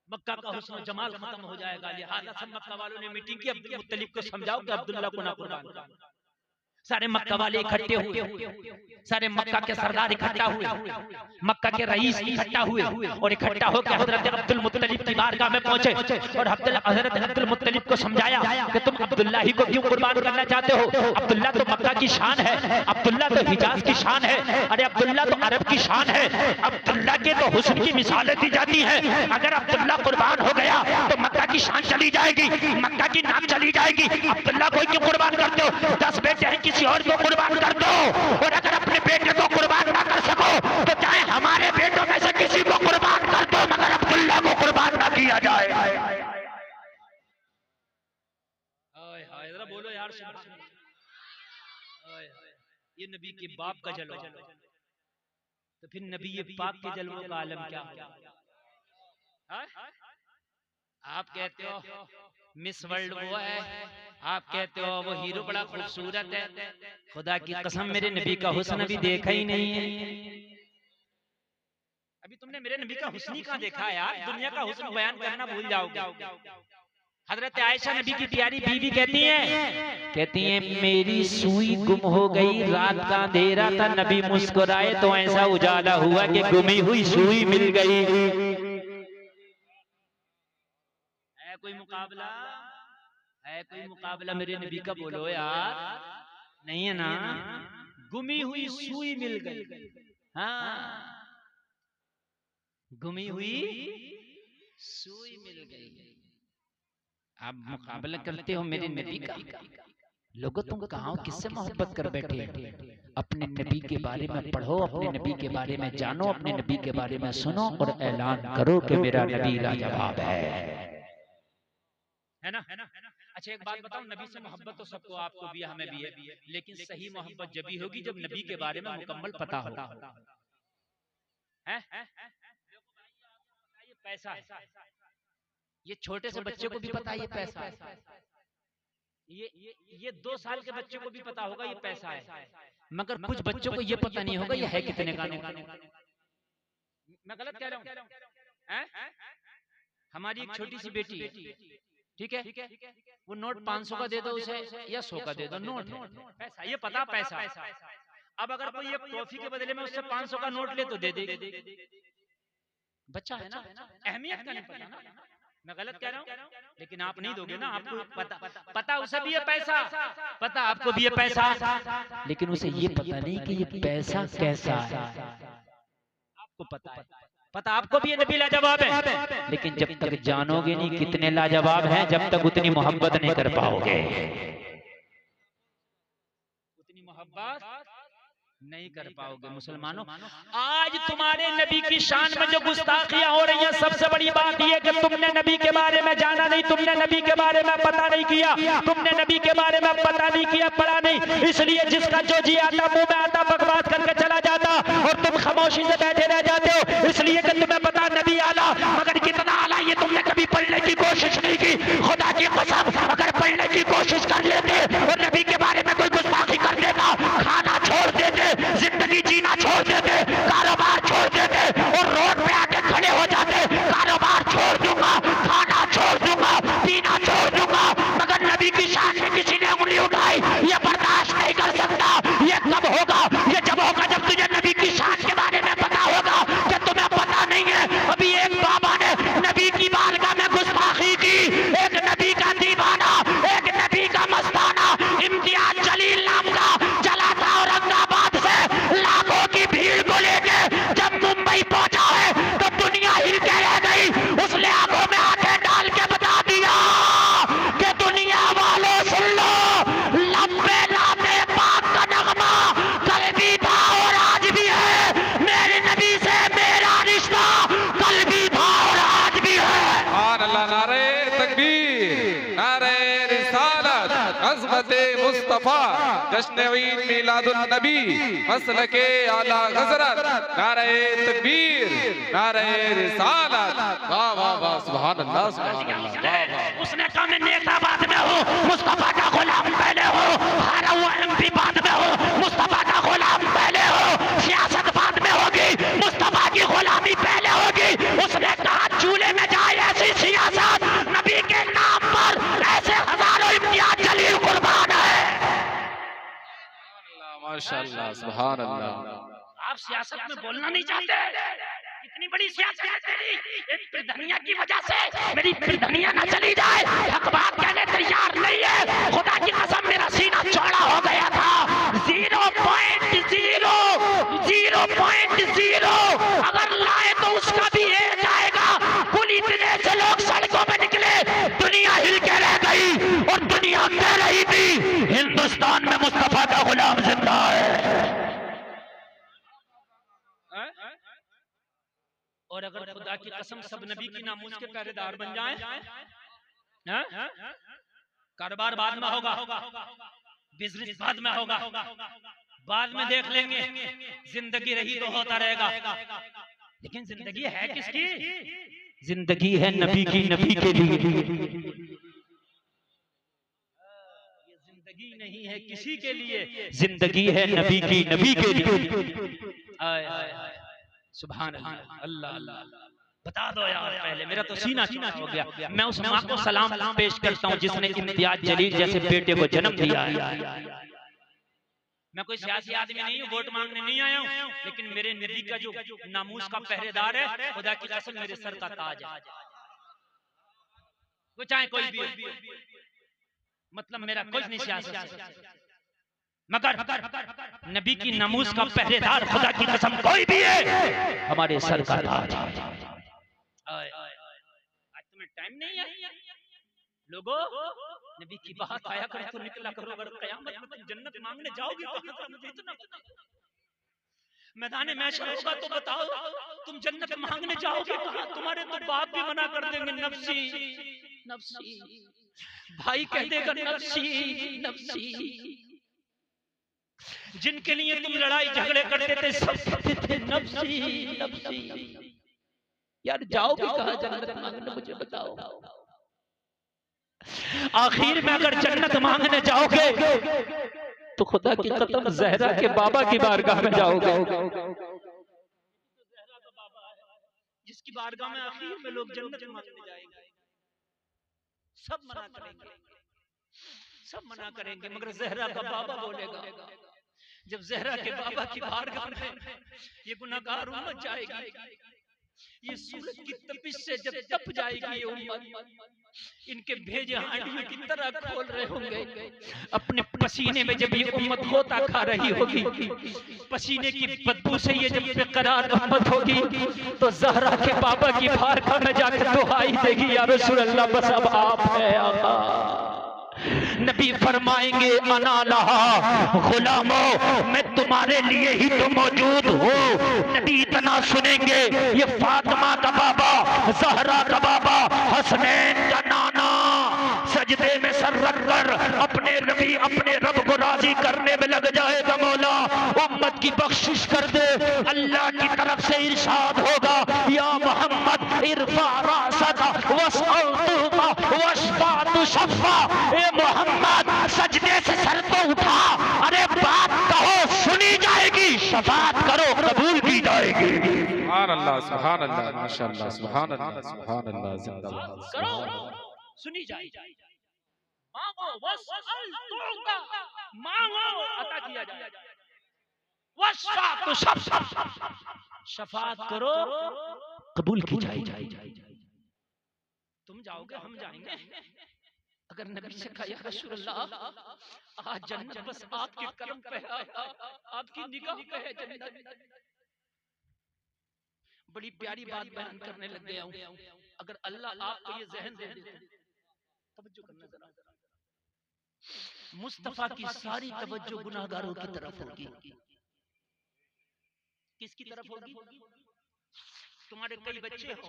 मक्का का हुस्न जमाल खत्म हो जाएगा। लिहाजा सब मक्का वालों ने मीटिंग की, अब्दुल मुत्तलिब को समझाओ कि अब्दुल्ला को ना कुर्बान करो। सारे मक्का वाले इकट्ठे हुए, सारे मक्का के सरदार इकट्ठा हुए, मक्का के रईस इकट्ठा हुए और इकट्ठा होकर हजरत अब्दुल मुत्तलिब की बारगाह में पहुंचे और हजरत अब्दुल मुत्तलिब को समझाया कि तुम अब्दुल्ला ही को क्यों कुर्बान करना चाहते हो? अब्दुल्ला तो मक्का की शान है, अब्दुल्ला तो हिजाज की शान है, अरे अब्दुल्ला तो अरब की शान है, अब्दुल्ला के तो हुस्न की मिसालें दी जाती हैं। अगर अब्दुल्ला कुर्बान हो गया तो मक्का की शान चली जाएगी, मक्का की नाम चली जाएगी। अब्दुल्ला को क्यों कुर्बान करते हो? 10 बेटे हैं, किसी और को कुर्बान कर दो। और अगर अपने बेटे को कुर्बान ना कर सको तो चाहे हमारे बेटों में से किसी को कुर्बान कर दो, मगर अब्दुल्ला को कुर्बान ना किया जाए। बोलो यार, ये नबी के बाप का जलवा, तो फिर नबी ये पाक के जलवों का आलम क्या होगा? आप कहते हो मिस वर्ल्ड वो है, आप कहते हो वो हीरो बड़ा खूबसूरत है। खुदा की कसम मेरे नबी का हुस्न भी देखा ही नहीं है। अभी तुमने मेरे नबी का हुस्न ही कहाँ देखा है यार? दुनिया का हुस्न बयान करना भूल जाओगे। हजरत आयशा नबी की प्यारी बीवी कहती हैं मेरी सुई गुम हो गई, रात का अंधेरा था, नबी मुस्कुराए तो ऐसा उजाला हुआ कि गुमी हुई सुई मिल गई। है कोई मुकाबला? है कोई मुकाबला मेरे नबी का? बोलो यार, नहीं है ना? गुमी हुई सुई मिल गई। हाँ, गुमी हुई सुई मिल गई। आप मुकाबला करते हो मेरे नबी का। लोगों तुम कहाँ किससे मोहब्बत कर बैठे? अपने नबी के बारे में पढ़ो, अपने नबी के बारे में जानो, अपने नबी के बारे में सुनो और ऐलान करो कि मेरा नबी लाजवाब है ना? अच्छा एक बात बताओ, नबी से मोहब्बत तो सबको, आपको भी हमें भी है, लेकिन सही मोहब्बत जब भी होगी जब नबी के बारे में मुकम्मल पता हो। ये पैसा, ये छोटे से बच्चे को भी पता है ये पैसा है। ये 2 साल के बच्चे को भी पता होगा ये पैसा है, मगर कुछ बच्चों को ये पता नहीं होगा ये है कितने का। मैं गलत कह रहा हूँ? हमारी एक छोटी सी बेटी, ठीक है, वो नोट 500 का दे दो उसे या 100 का दे दो, नोट है, पैसा, ये पता पैसा। अब अगर कोई ये टॉफी के बदले में उससे 500 का नोट ले तो दे दे। बच्चा है ना, अहमियत का नहीं पता ना। मैं गलत कह रहा हूँ? लेकिन आप नहीं दोगे ना, आपको पता उसे भी ये पैसा, पता आपको भी ये पैसा, लेकिन उसे ये पता नहीं कि ये पैसा कैसा है। आपको पता आपको भी ये नबी लाजवाब है, लेकिन जब तक जानोगे नहीं कितने लाजवाब हैं, जब तक उतनी मोहब्बत नहीं कर पाओगे। उतनी मोहब्बत नहीं कर पाओगे मुसलमानों। आज तुम्हारे नबी की शान में जो गुस्ताखियां हो रही हैं, सबसे बड़ी बात यह कि तुमने नबी के बारे में जाना नहीं, तुमने नबी के बारे में पता नहीं किया, तुमने नबी के बारे में पता नहीं किया, पढ़ा नहीं। इसलिए जिसका जो जी आता मुंह में आता बकवास करके चला जाता और तुम खामोशी से बैठे रह जाते हो, इसलिए कि तुम्हें पता नबी आला, मगर कितना आला ये तुमने कभी पढ़ने की कोशिश नहीं की। खुदा की कसम, अगर पढ़ने की कोशिश कर लेते और नबी के बारे में कोई गुस्ताखी कर लेता, खाना छोड़ देते, जिंदगी जीना छोड़ देते, कारोबार छोड़ देते और रोड पे आके खड़े हो जाते, कारोबार छोड़ दूंगा, खाना छोड़ दूंगा, पीना छोड़ दूंगा, मगर नबी की शान में किसी ने उंगली उठाई, ये बर्दाश्त नहीं कर सकता। ये कब होगा? ये जब होगा जब तुझे नबी की शान के बारे में पता होगा कि तुम्हें पता नहीं है। अभी एक बाबा ने नबी की बारगाह में गुस्ताखी की, एक नबी का दीवाना, एक नबी का मस्ताना इम्तियाज जलील नाम का चला था औरंगाबाद से लाखों की भीड़ को लेके जब मुंबई पहुंचा है तो दुनिया हिल के रह गई। उसने आंखों में आंखें डाल के बता दिया कि दुनिया वालों सुन लो, लंबे नाते पाक का नगमा कल भी था और आज भी है, मेरे नबी से मेरा रिश्ता कल भी था और आज भी है। अल्लाह, नारे तकबीर, नारे रिसालत, अज़मते मुस्तफा, जश्न ईद मिलादुन नबी, मसलके आला हज़रत, नारे तकबीर, नारे रिसालत। वाह वाह वाह, सुभान अल्लाह, सुभान अल्लाह, वाह वाह। उसने कहा मैं नेता बाद में हूँ, मुस्तफा का गुलाम पहले हो, हारा हुआ एमपी बाद में हो, मुस्तफा का गुलाम पहले हो, सियासत बाद में होगी, मुस्तफा की गुलामी पहले होगी। उसने कहा चूल्हे में जाए ऐसी सियासत, नबी के नाम पर ऐसे हजारों इम्तियाज जलील कुर्बान है। माशाअल्लाह, सुभान अल्लाह। आप सियासत में बोलना नहीं चाहते? इतनी बड़ी सियासत है तेरी, एक प्रधानिया की वजह से मेरी प्रधानिया न चली जाए, हक बात कहने तैयार नहीं है। खुदा की कसम मेरा सीना चौड़ा हो गया था। 0.0 अगर लाए तो उसका भी एक आएगा। पुलिस से लोग सड़कों में निकले, हिंदुस्तान में मुस्तफा का गुलाम जिंदा है। और अगर खुदा की कसम सब नबी की नामूस के पहरेदार बन जाएं, कारोबार बाद में होगा, बिजनेस बाद में होगा, बाद में देख लेंगे, जिंदगी रही तो होता रहेगा। लेकिन जिंदगी है किसकी? जिंदगी है नबी की, नबी के लिए। ये जिंदगी नहीं है किसी के लिए, जिंदगी है नबी की, नबी के लिए। सुभान अल्लाह अल्लाह। बता दो यार, पहले मेरा तो सीना चीना हो गया। मैं उस माँ को सलाम पेश करता हूँ जिसने इम्तियाज जलील जैसे बेटे को जन्म दिया है। मैं कोई सियासी आदमी नहीं हूँ, वोट मांगने नहीं आया हूँ, लेकिन मेरे नबी का जो नामूस का पहरेदार है, खुदा की कसम मेरे सर का ताज है। वो चाहे कोई भी हो, मतलब मेरा कुछ नहीं सियासत, मगर नबी की नामूस का पहरेदार खुदा की कसम कोई भी है, हमारे सर का ताज है। आज तुम्हें टाइम नहीं है लोगों, नबी की बात आया करो तो निकला करो। अगर कयामत में तुम जन्नत मांगने जाओगे तो मुझे इतना पता, मैदान महशर होगा तो बताओ तुम जन्नत मांगने जाओगे कहां? तुम्हारे तो बाप भी मना कर देंगे, नफ्सी नफ्सी, भाई कह देगा नफ्सी नफ्सी। जिनके लिए तुम लड़ाई झगड़े करते थे सब कहते थे नफ्सी नफ्सी। यार जाओगे कहां जन्नत मांगने, मुझे बताओ। आखिर में अगर जन्नत मांगने जाओगे तो खुदा की कसम ज़हरा के बाबा की बारगाह में जाओगे, जिसकी बारगाह में आखिर में लोग जन्नत मांगने जाएंगे। सब मना करेंगे, सब मना करेंगे, मगर ज़हरा का बाबा बोलेगा। जब ज़हरा के बाबा की बारगाह में ये गुनाहगार उम्मत जाएगी, ये सूरज की तपिश से जब तप जाएगी ये उम्मत, इनके भेजे हांडियों की तरह खोल रहे होंगे अपने पसीने में। जब ये उम्मत होता खा रही होगी, पसीने की बदबू से ये जब बेकरार उम्मत होगी, तो ज़हरा के बाबा की बारगाह में जाकर दुआई देगी, या रसूल अल्लाह बस अब आप है आका। नबी फरमाएंगे अना लहा गुलामो, मैं तुम्हारे लिए ही तो मौजूद हूँ। नबी इतना सुनेंगे, ये फातिमा का बाबा, ज़हरा का बाबा, हसनैन का नाना सजदे में सर रख कर अपने नबी अपने रब को राजी करने में लग जाएगा। मौला उम्मत की बख्शिश कर दे। अल्लाह की तरफ से इरशाद होगा, या मोहम्मद इरफा रासका वस्अतुका वशफा शफा। ए मोहम्मद सजदे से सर तो उठा, अरे बात कहो सुनी जाएगी, शफात करो कबूल की जाएगी। सुभान अल्लाह, सुभान अल्लाह, माशाअल्लाह, सुभान अल्लाह, सुभान अल्लाह, जिंदाबाद। करो सुनी जाएगी। मांगो वस्अल तुअता, मांगो अता किया जाएगा। वशफा तो शफात करो कबूल की जाएगी। तुम जाओगे हम जाएंगे। अगर नबी से कहा या रसूल अल्लाह आज जन्नत बस आपके करम पे है, आपकी निगाह पे है जन्नत। बड़ी प्यारी बात बयान करने लग गया हूं। अगर अल्लाह आपको ये ज़हन दे दे, तवज्जो करना जरा, मुस्तफा की सारी तवज्जो गुनाहगारों की तरफ होगी। किसकी तरफ होगी? तुम्हारे कई बच्चे हो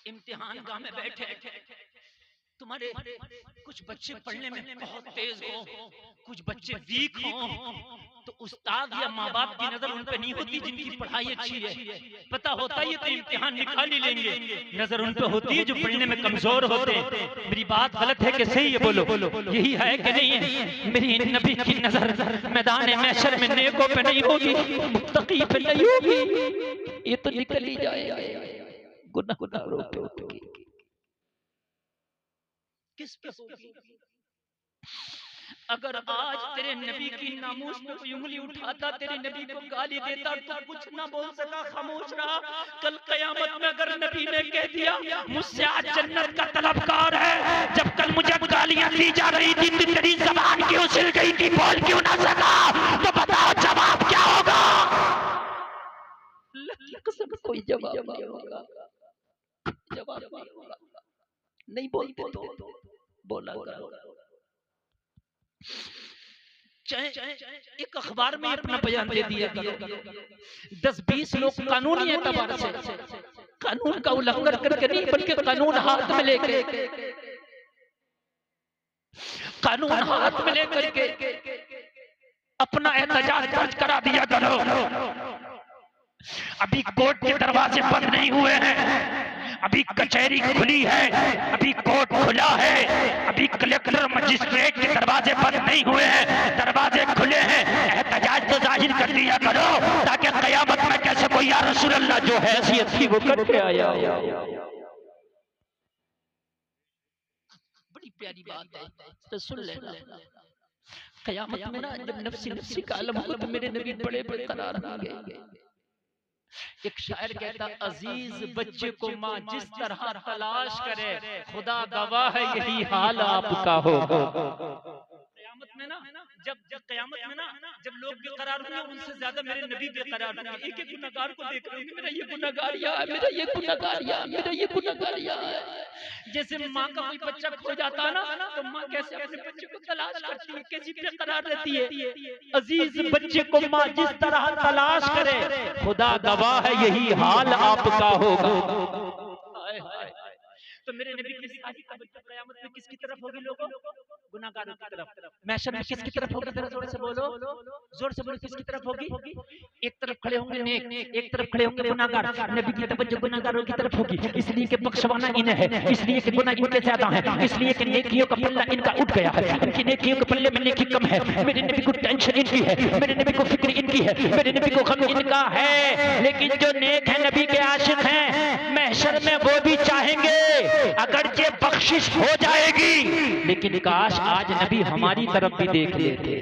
इम्तिहान गाह में बैठे, तुम्हारे कुछ बच्चे पढ़ने में बहुत तेज हो, कुछ बच्चे वीक हो, तो उस्ताद या माँ बाप की नजर उन पे नहीं होती जिनकी पढ़ाई अच्छी है। पता होता है ये तो इम्तिहान निकाल ही लेंगे, नजर उन पे होती है जो पढ़ने में कमजोर होते हैं। मेरी बात गलत है कि सही है? बोलो, यही है कि नहीं है? मेरी नबी की नजर मैदान महशर में नेकों पे नहीं होगी, मुत्तकी पे नहीं होगी, ये तो निकल ही जाएगा, गुनाहगारों पे होगी। किस पे होगी? अगर आज तेरे नबी की नामूस पे कोई उंगली उठाता, तेरे नबी को गाली देता, तो कुछ ना बोल सका, खामोश रहा। कल कयामत में अगर नबी ने कह दिया मुझसे आज जन्नत का तलबगार है, जब कल मुझे गालियां दी जा रही थी तो तेरी ज़बान क्यों सिल गई थी, बोल क्यों ना सका, तो बताओ जवाब क्या होगा? कसम कोई जवाब नहीं होगा, जवाब नहीं होगा। नहीं बोलते तो बोला करो। चाहे एक अखबार में अपना बयान दे दिया, 10-20 लोग कानूनी एतबार से कानून का उल्लंघन करके नहीं, बल्कि कानून हाथ में लेके अपना एहतजाज दर्ज करा दिया करो। अभी कोर्ट के दरवाजे बंद नहीं हुए हैं, अभी कचहरी खुली है, अभी कोर्ट खुला है, अभी कलेक्टर मजिस्ट्रेट के दरवाजे बंद नहीं हुए हैं, दरवाजे खुले हैं। एहतजाज तो जाहिर कर दिया करो, ताकि कयामत में कैसे कोई या रसूल अल्लाह जो हैसियत थी वो करके आया। बड़ी प्यारी बात है, तो सुन लेना। कयामत में ना जब नफ्सी नफ्सी का आलम होगा तो मेरे नबी बड़े बड़े करार होंगे। एक शायर कहता, अजीज बच्चे को माँ जिस तरह तलाश करे, खुदा गवाह है यही हाल आपका होगा। कयामत में ना जब लोग बेकरार होंगे, उनसे ज्यादा मेरे नबी बेकरार होंगे। एक एक गुनहगार को देख रहे होंगे, मेरा ये गुनहगार यहाँ है, मेरा ये गुनहगार यहाँ है, मेरा ये गुनहगार यहाँ है। जैसे माँ का कोई बच्चा खो जाता है ना, तो माँ कैसे अपने बच्चे को तलाश करती है, कैसी बेकरार रहती है। अजीज बच्चे को माँ जिस तरह तलाश करे, खुदा गवाह है यही हाल आपका होगा। तो मेरे नबी की शादी का बच्चा कयामत में किसकी तरफ होगी लोगों? गुनाहगारों की तरफ। महशर में किसकी तरफ होगी? जोर से बोलो, जोर से बोलो, किसकी तरफ होगी? एक तरफ खड़े होंगे नेक, एक तरफ खड़े होंगे गुनाहगार। नबी की तवज्जो गुनाहगारों की तरफ होगी, इसलिए कि बख्शवाना इन्हें है, इसलिए कि गुनाह इनके ज्यादा है, इसलिए कि नेकियों का पल्ला इनका उठ गया है, इनकी नेकियों के पल्ले में नेकी कम है। मेरे नबी को टेंशन इनकी है, मेरे नबी को फिक्र इनकी है, मेरे नबी को गम इनका है। लेकिन जो नेक है, नबी के आशिक हैं, महशर में वो भी चाहेंगे अगर ये बख्शिश हो जाएगी, लेकिन काश आज नबी हमारी तरफ भी देख लेते।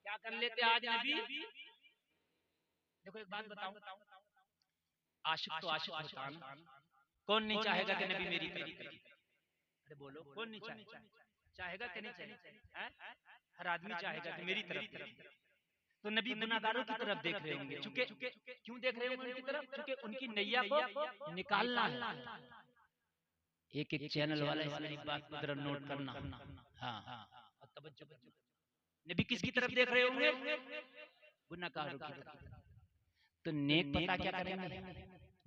क्या कर लेते आज नबी? देखो एक बात बताऊं, आशिक तो आशिक होता है, कौन नहीं चाहेगा कि नबी मेरी तरफ देखे? अरे बोलो, कौन नहीं चाहेगा कि नहीं चाहेगा? हर आदमी चाहेगा कि मेरी तरफ। तो नबी गुनाहगारों की तरफ देख रहे होंगे, चूंकि क्यों देख रहे होंगे उनकी तरफ? क्योंकि उनकी नैया को निकालना है। एक एक चैनल वाला इस बात को जरा नोट करना। हाँ, नबी किसकी तरफ देख रहे होंगे? गुनाहगारों की तरफ। तो नेक पता क्या करेंगे?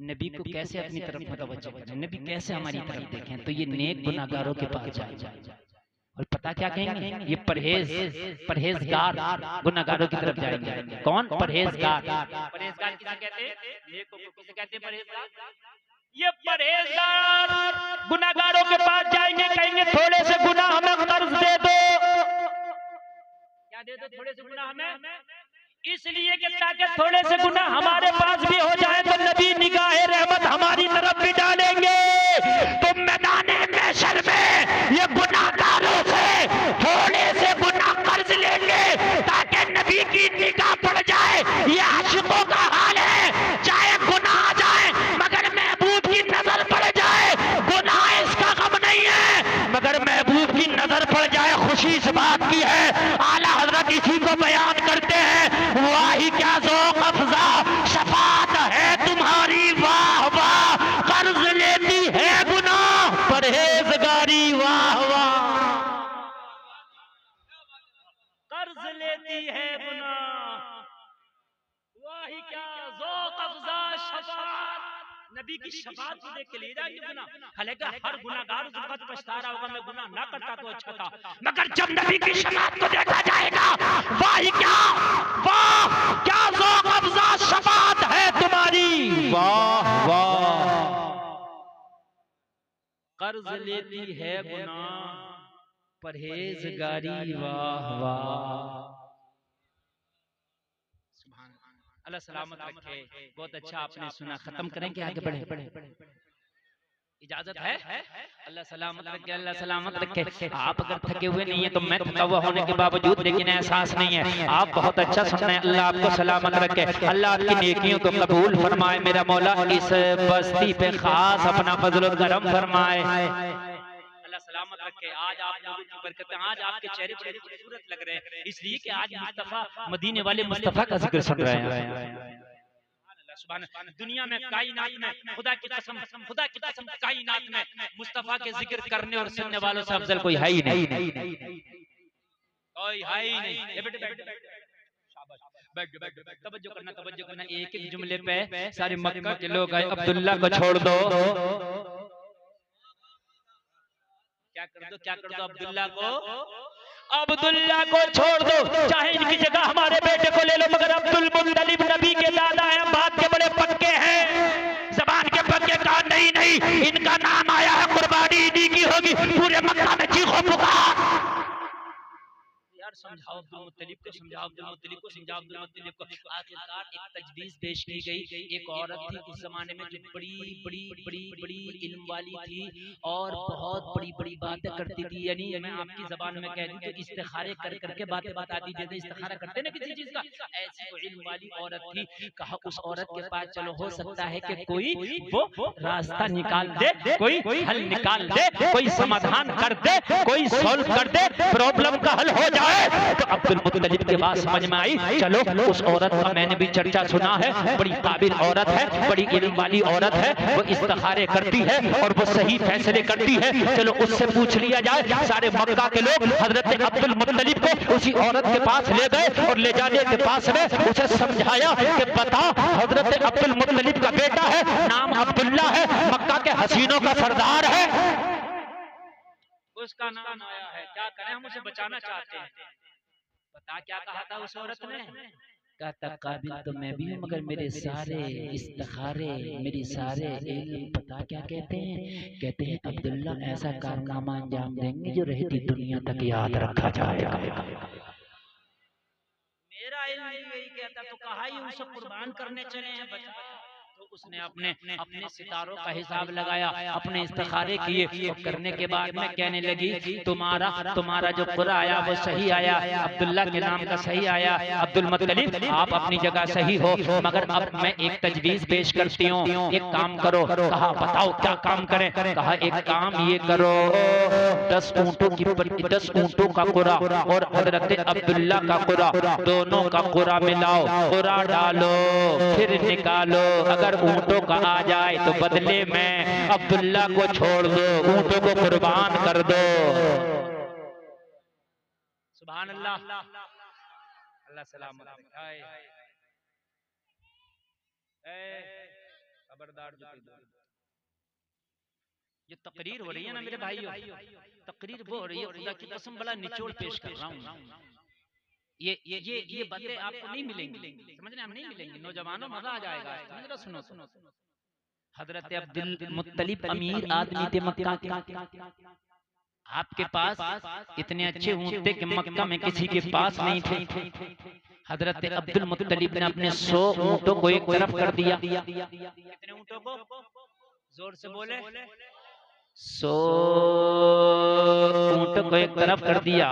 नबी को कैसे अपनी तरफ मुतवज्जो करें, नबी कैसे हमारी तरफ देखें? तो ये नेक गुनाहगारों के पास जाएंगे और पता क्या कहेंगे? ये परहेजगार गुनाहगारों की तरफ जाएंगे। कौन? परहेजगार। परहेजगार किसे कहते हैं? नेक को किसे कहते हैं? परहेजगार। ये परहेजगार गुनाहगारों के पास जाएंगे, कहेंगे थोड़े से गुनाह हमें कर्ज दे दो। क्या दे दो? थोड़े से गुनाह हमें, इसलिए कि ताकि थोड़े से गुनाह हमारे पास भी हो जाए तो नबी निगाहे रहमत हमारी तरफ भी डालेंगे। तो मैदाने महशर में ये गुनाहगारों से थोड़े से गुनाह कर्ज लेंगे ताकि नबी की निगाह पड़ जाए। ये आशिकों का हाल है, चाहे गुनाह आ जाए मगर महबूब की नजर पड़ जाए, गुनाह इसका गम नहीं है, मगर महबूब की नजर पड़ जाए खुशी इस बात की है। आला हजरत इसी को बयान करते हैं, वाही क्या ज़ौक़ अफ़ज़ा शफ़ाअत है तुम्हारी, वाह वाह कर्ज लेती है गुनाह परहेजगारी, वाह वाह कर्ज लेती है गुनाह, वाही क्या ज़ौक़ अफ़ज़ा शफ़ाअत। नबी की शफाअत को देख के ले जाएंगे गुनाह। हालांकि हर गुनाहगार उस वक्त पछता रहा होगा, मैं गुनाह ना करता तो अच्छा था, मगर जब नबी की शफाअत को देखा जाएगा, वाह क्या ज़ौक़ अफ़ज़ा शफाअत है तुम्हारी, वाह वाह कर्ज लेती है गुनाह परहेजगारी, वाह वाह। अल्लाह सलामत रखे। बहुत अच्छा आपने सुना, खत्म करें कि आगे बढ़े? इजाजत है? अल्लाह सलामत रखे, अल्लाह सलामत रखे। आप अगर थके हुए नहीं है तो मैं थका हुआ होने के बावजूद लेकिन एहसास नहीं है, आप बहुत अच्छा सुन रहे हैं। अल्लाह आपको सलामत रखे, अल्लाह आपकी नेकियों को कबूल फरमाए। मेरा मौला इस बस्ती पे खास अपना फजल करम फरमाए, अल्लाह सलामत रखे। आज आप लोगों की बरकतें, आज आपके चेहरे बड़े खूबसूरत लग रहे हैं, इसलिए कि आज मुस्तफा मदीने वाले मुस्तफा का जिक्र सुन रहे हैं। दुनिया में कायनात में खुदा की कसम कायनात में मुस्तफा के जिक्र करने और सुनने वालों से अफजल कोई है ही नहीं। कोई है ही नहीं। ए बेटे बैठ तवज्जो करना एक एक जुमले पे सारे मक्का के लोग आए। अब्दुल्ला को छोड़ दो, क्या कर दो अब्दुल्ला को छोड़ दो। चाहे इनकी जगह हमारे बेटे को ले लो, मगर अब्दुल मुत्तलिब नबी के दादा हैं, बात के बड़े पक्के हैं, जबान के पक्के का नहीं इनका नाम आया है, कुर्बानी इन्हीं की होगी। पूरे मक्का में चीखो पुकार। समझाओ अब्दुल मुत्तलिब को, आखिरकार एक तजवीज पेश की गई। एक औरत थी उस जमाने में जो बड़ी इल्म वाली थी और बहुत बड़ी बातें करती थी। यानी मैं आपकी जबान में कह दूं तो इस्तिखारे करके बातें बताती, जैसे इस्तिखारा करते ना किसी चीज का, ऐसी वो इल्म वाली औरत थी। कहा उस औरत के पास चलो, हो सकता है कि कोई वो रास्ता निकाल दे, कोई हल निकाल दे, कोई समाधान कर दे, कोई सॉल्व कर दे, प्रॉब्लम का हल हो जाए। तो अब्दुल मुत्तलिब के बात समझ में आई, चलो उस औरत का मैंने भी चर्चा सुना है, बड़ी काबिल औरत है, बड़ी इल्म वाली औरत है, वो इस्तिखारे करती है और वो सही फैसले करती है, चलो उससे पूछ लिया जाए। सारे मक्का के लोग हजरत अब्दुल मुत्तलिब को उसी औरत के पास ले गए और ले जाने के पास में उसे समझाया कि बता, हजरत अब्दुल मुत्तलिब का बेटा है, नाम अब्दुल्ला है, मक्का के हसीनों का सरदार है, उसका नाम आया है, क्या करें, हम उसे बचाना चाहते हैं। बता क्या कहा था उस औरत ने? कहता काबिल तो मैं भी हूँ, मगर मेरे सारे इस्तिखारे, मेरी सारे इल्म पता क्या कहते हैं अब्दुल्ला ऐसा कारनामा अंजाम देंगे जो रहती दुनिया तक याद रखा जाएगा। मेरा इल्म यही कहता, तो कहा ही उसे कुर्बान करने चले हैं बचा। तो उसने अपने सितारों का हिसाब लगाया, अपने इस्तिखारे किए, करने के बाद में कहने लगी तुम्हारा जो कुरा आया वो सही आया, अब्दुल्ला के नाम का सही आया, अब्दुल मुत्तलिब आप अपनी जगह सही हो, मगर अब मैं एक तजवीज पेश करती हूँ, एक काम करो। कहा बताओ क्या काम करें? कहा एक काम ये करो, 10 ऊँटों का कुरा और हजरत अब्दुल्ला का कुरा, दोनों का कुरा मिलाओ, कुरा डालो, फिर निकालो, अगर ऊँटों का आ जाए तो बदले में अब्दुल्ला को छोड़ दो, ऊँटों को कुर्बान कर दो। सुभान अल्लाह, अल्लाह सलामत रखे। खबरदार ये तकरीर हो रही है ना मेरे भाइयों, तकरीर वो हो रही है, खुदा की कसम बड़ा निचोड़ पेश कर रहा हूँ। ये बातें आपको नहीं मिलेंगी, समझ रहे, हम नहीं मिलेंगी। नौजवानों मजा आ जाएगा, समझ रहे, सुनो। हजरत अब्दुल मुत्तलिब अमीर आदमी थे मक्का के, आपके पास इतने अच्छे ऊँट थे कि मक्का में किसी के पास नहीं थे। हजरत अब्दुल मुत्तलिब ने अपने 100 ऊँटों को एक तरफ कर दिया। कितने ऊँटों को? जोर से बोले। 100 ऊँट को एक तरफ कर दिया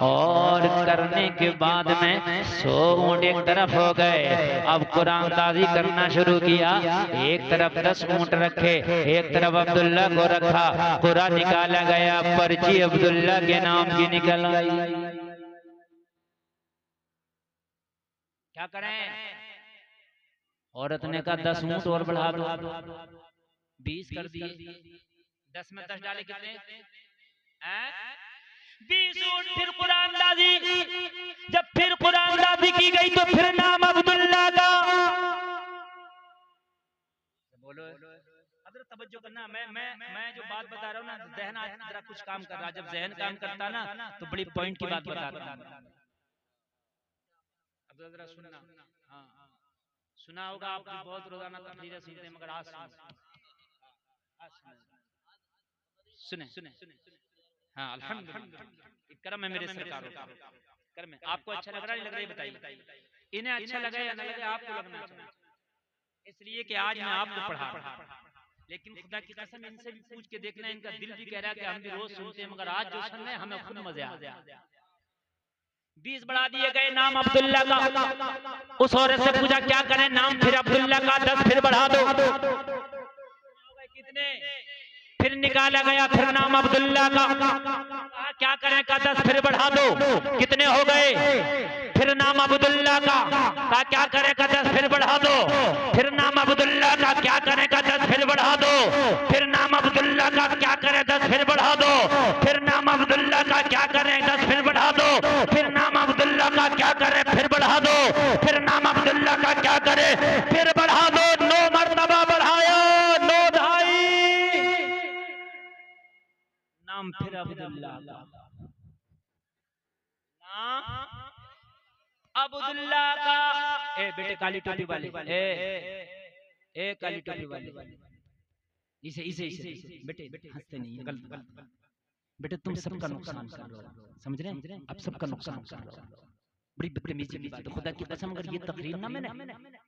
और करने के बाद में 100 ऊँट एक तरफ हो गए। अब कुरान ताज़ी करना शुरू किया, एक तरफ 10 ऊँट रखे, एक तरफ अब्दुल्ला को रखा, कुरान निकाला गया, पर्ची अब्दुल्ला के नाम की निकल आई। क्या करें? औरत ने कहा 10 ऊँट और बढ़ा दो, 20 कर दिए, 10 में 10 डाले कितने? 20 ऊँट। फिर कुरानदाजी, जब फिर कुरानदाजी की गई तो फिर नाम अब्दुल्ला का। बोलो अगर तवज्जो करना, मैं जो बात बता रहा हूँ ना, जहन आज जरा कुछ काम कर रहा, जब जहन काम करता ना तो बड़ी पॉइंट की बात बताता हूँ। अब जरा सुनना, हाँ सुना होगा आप बहुत रोजाना तकरीरें सुनते हैं, मगर आज सुने। हाँ अल्हम्दुलिल्लाह, करम है मेरे सरकारों का, करम है। आपको अच्छा लग रहा है, लग रहा है बताइए, इन्हें अच्छा लगे या ना लगे, आपको लगना चाहिए, इसलिए कि आज मैं आपको पढ़ा। लेकिन खुदा की कसम इनसे भी पूछ के देखना, इनका दिल भी कह रहा है कि हम भी रोज सुनते हैं, मगर आज जो सुन रहे हैं हमें खुद मजे आ गया। 20 बढ़ा दिए गए, नाम अब्दुल्ला का। उस औरत से पूछा क्या करें, नाम फिर अब्दुल्ला का 10 फिर बढ़ा दो। कितने? फिर निकाला गया, फिर नाम अब्दुल्ला का। क्या करें का 10 फिर बढ़ा दो, कितने हो गए? फिर नाम अब्दुल्ला का। क्या करें का 10 फिर बढ़ा दो, फिर नाम अब्दुल्ला का। क्या करें का 10 फिर बढ़ा दो, फिर नाम अब्दुल्ला का। क्या करें 10 फिर बढ़ा दो, फिर नाम अब्दुल्ला का क्या करें 10 फिर बढ़ा दो, फिर नाम अब्दुल्ला का क्या करें फिर बढ़ा दो, फिर नाम अब्दुल्ला का क्या करें फिर बढ़ा दो। 9 मरतबा बढ़ाया, 9 ढाई, नाम फिर अब्दुल्ला का, नाम अब्दुल्ला का। ए बेटे काली टोपी वाले, ए काली टोपी वाले, इसे इसे इसे बेटे हंसते नहीं, गलत गलत बेटे, तुम सबका नुकसान कर रहे हो, समझ रहे हैं? अब सबका नुकसान कर रहे हो, बड़ी बदतमीजी की बात है। खुदा की कसम अगर ये तकरीर ना मैंने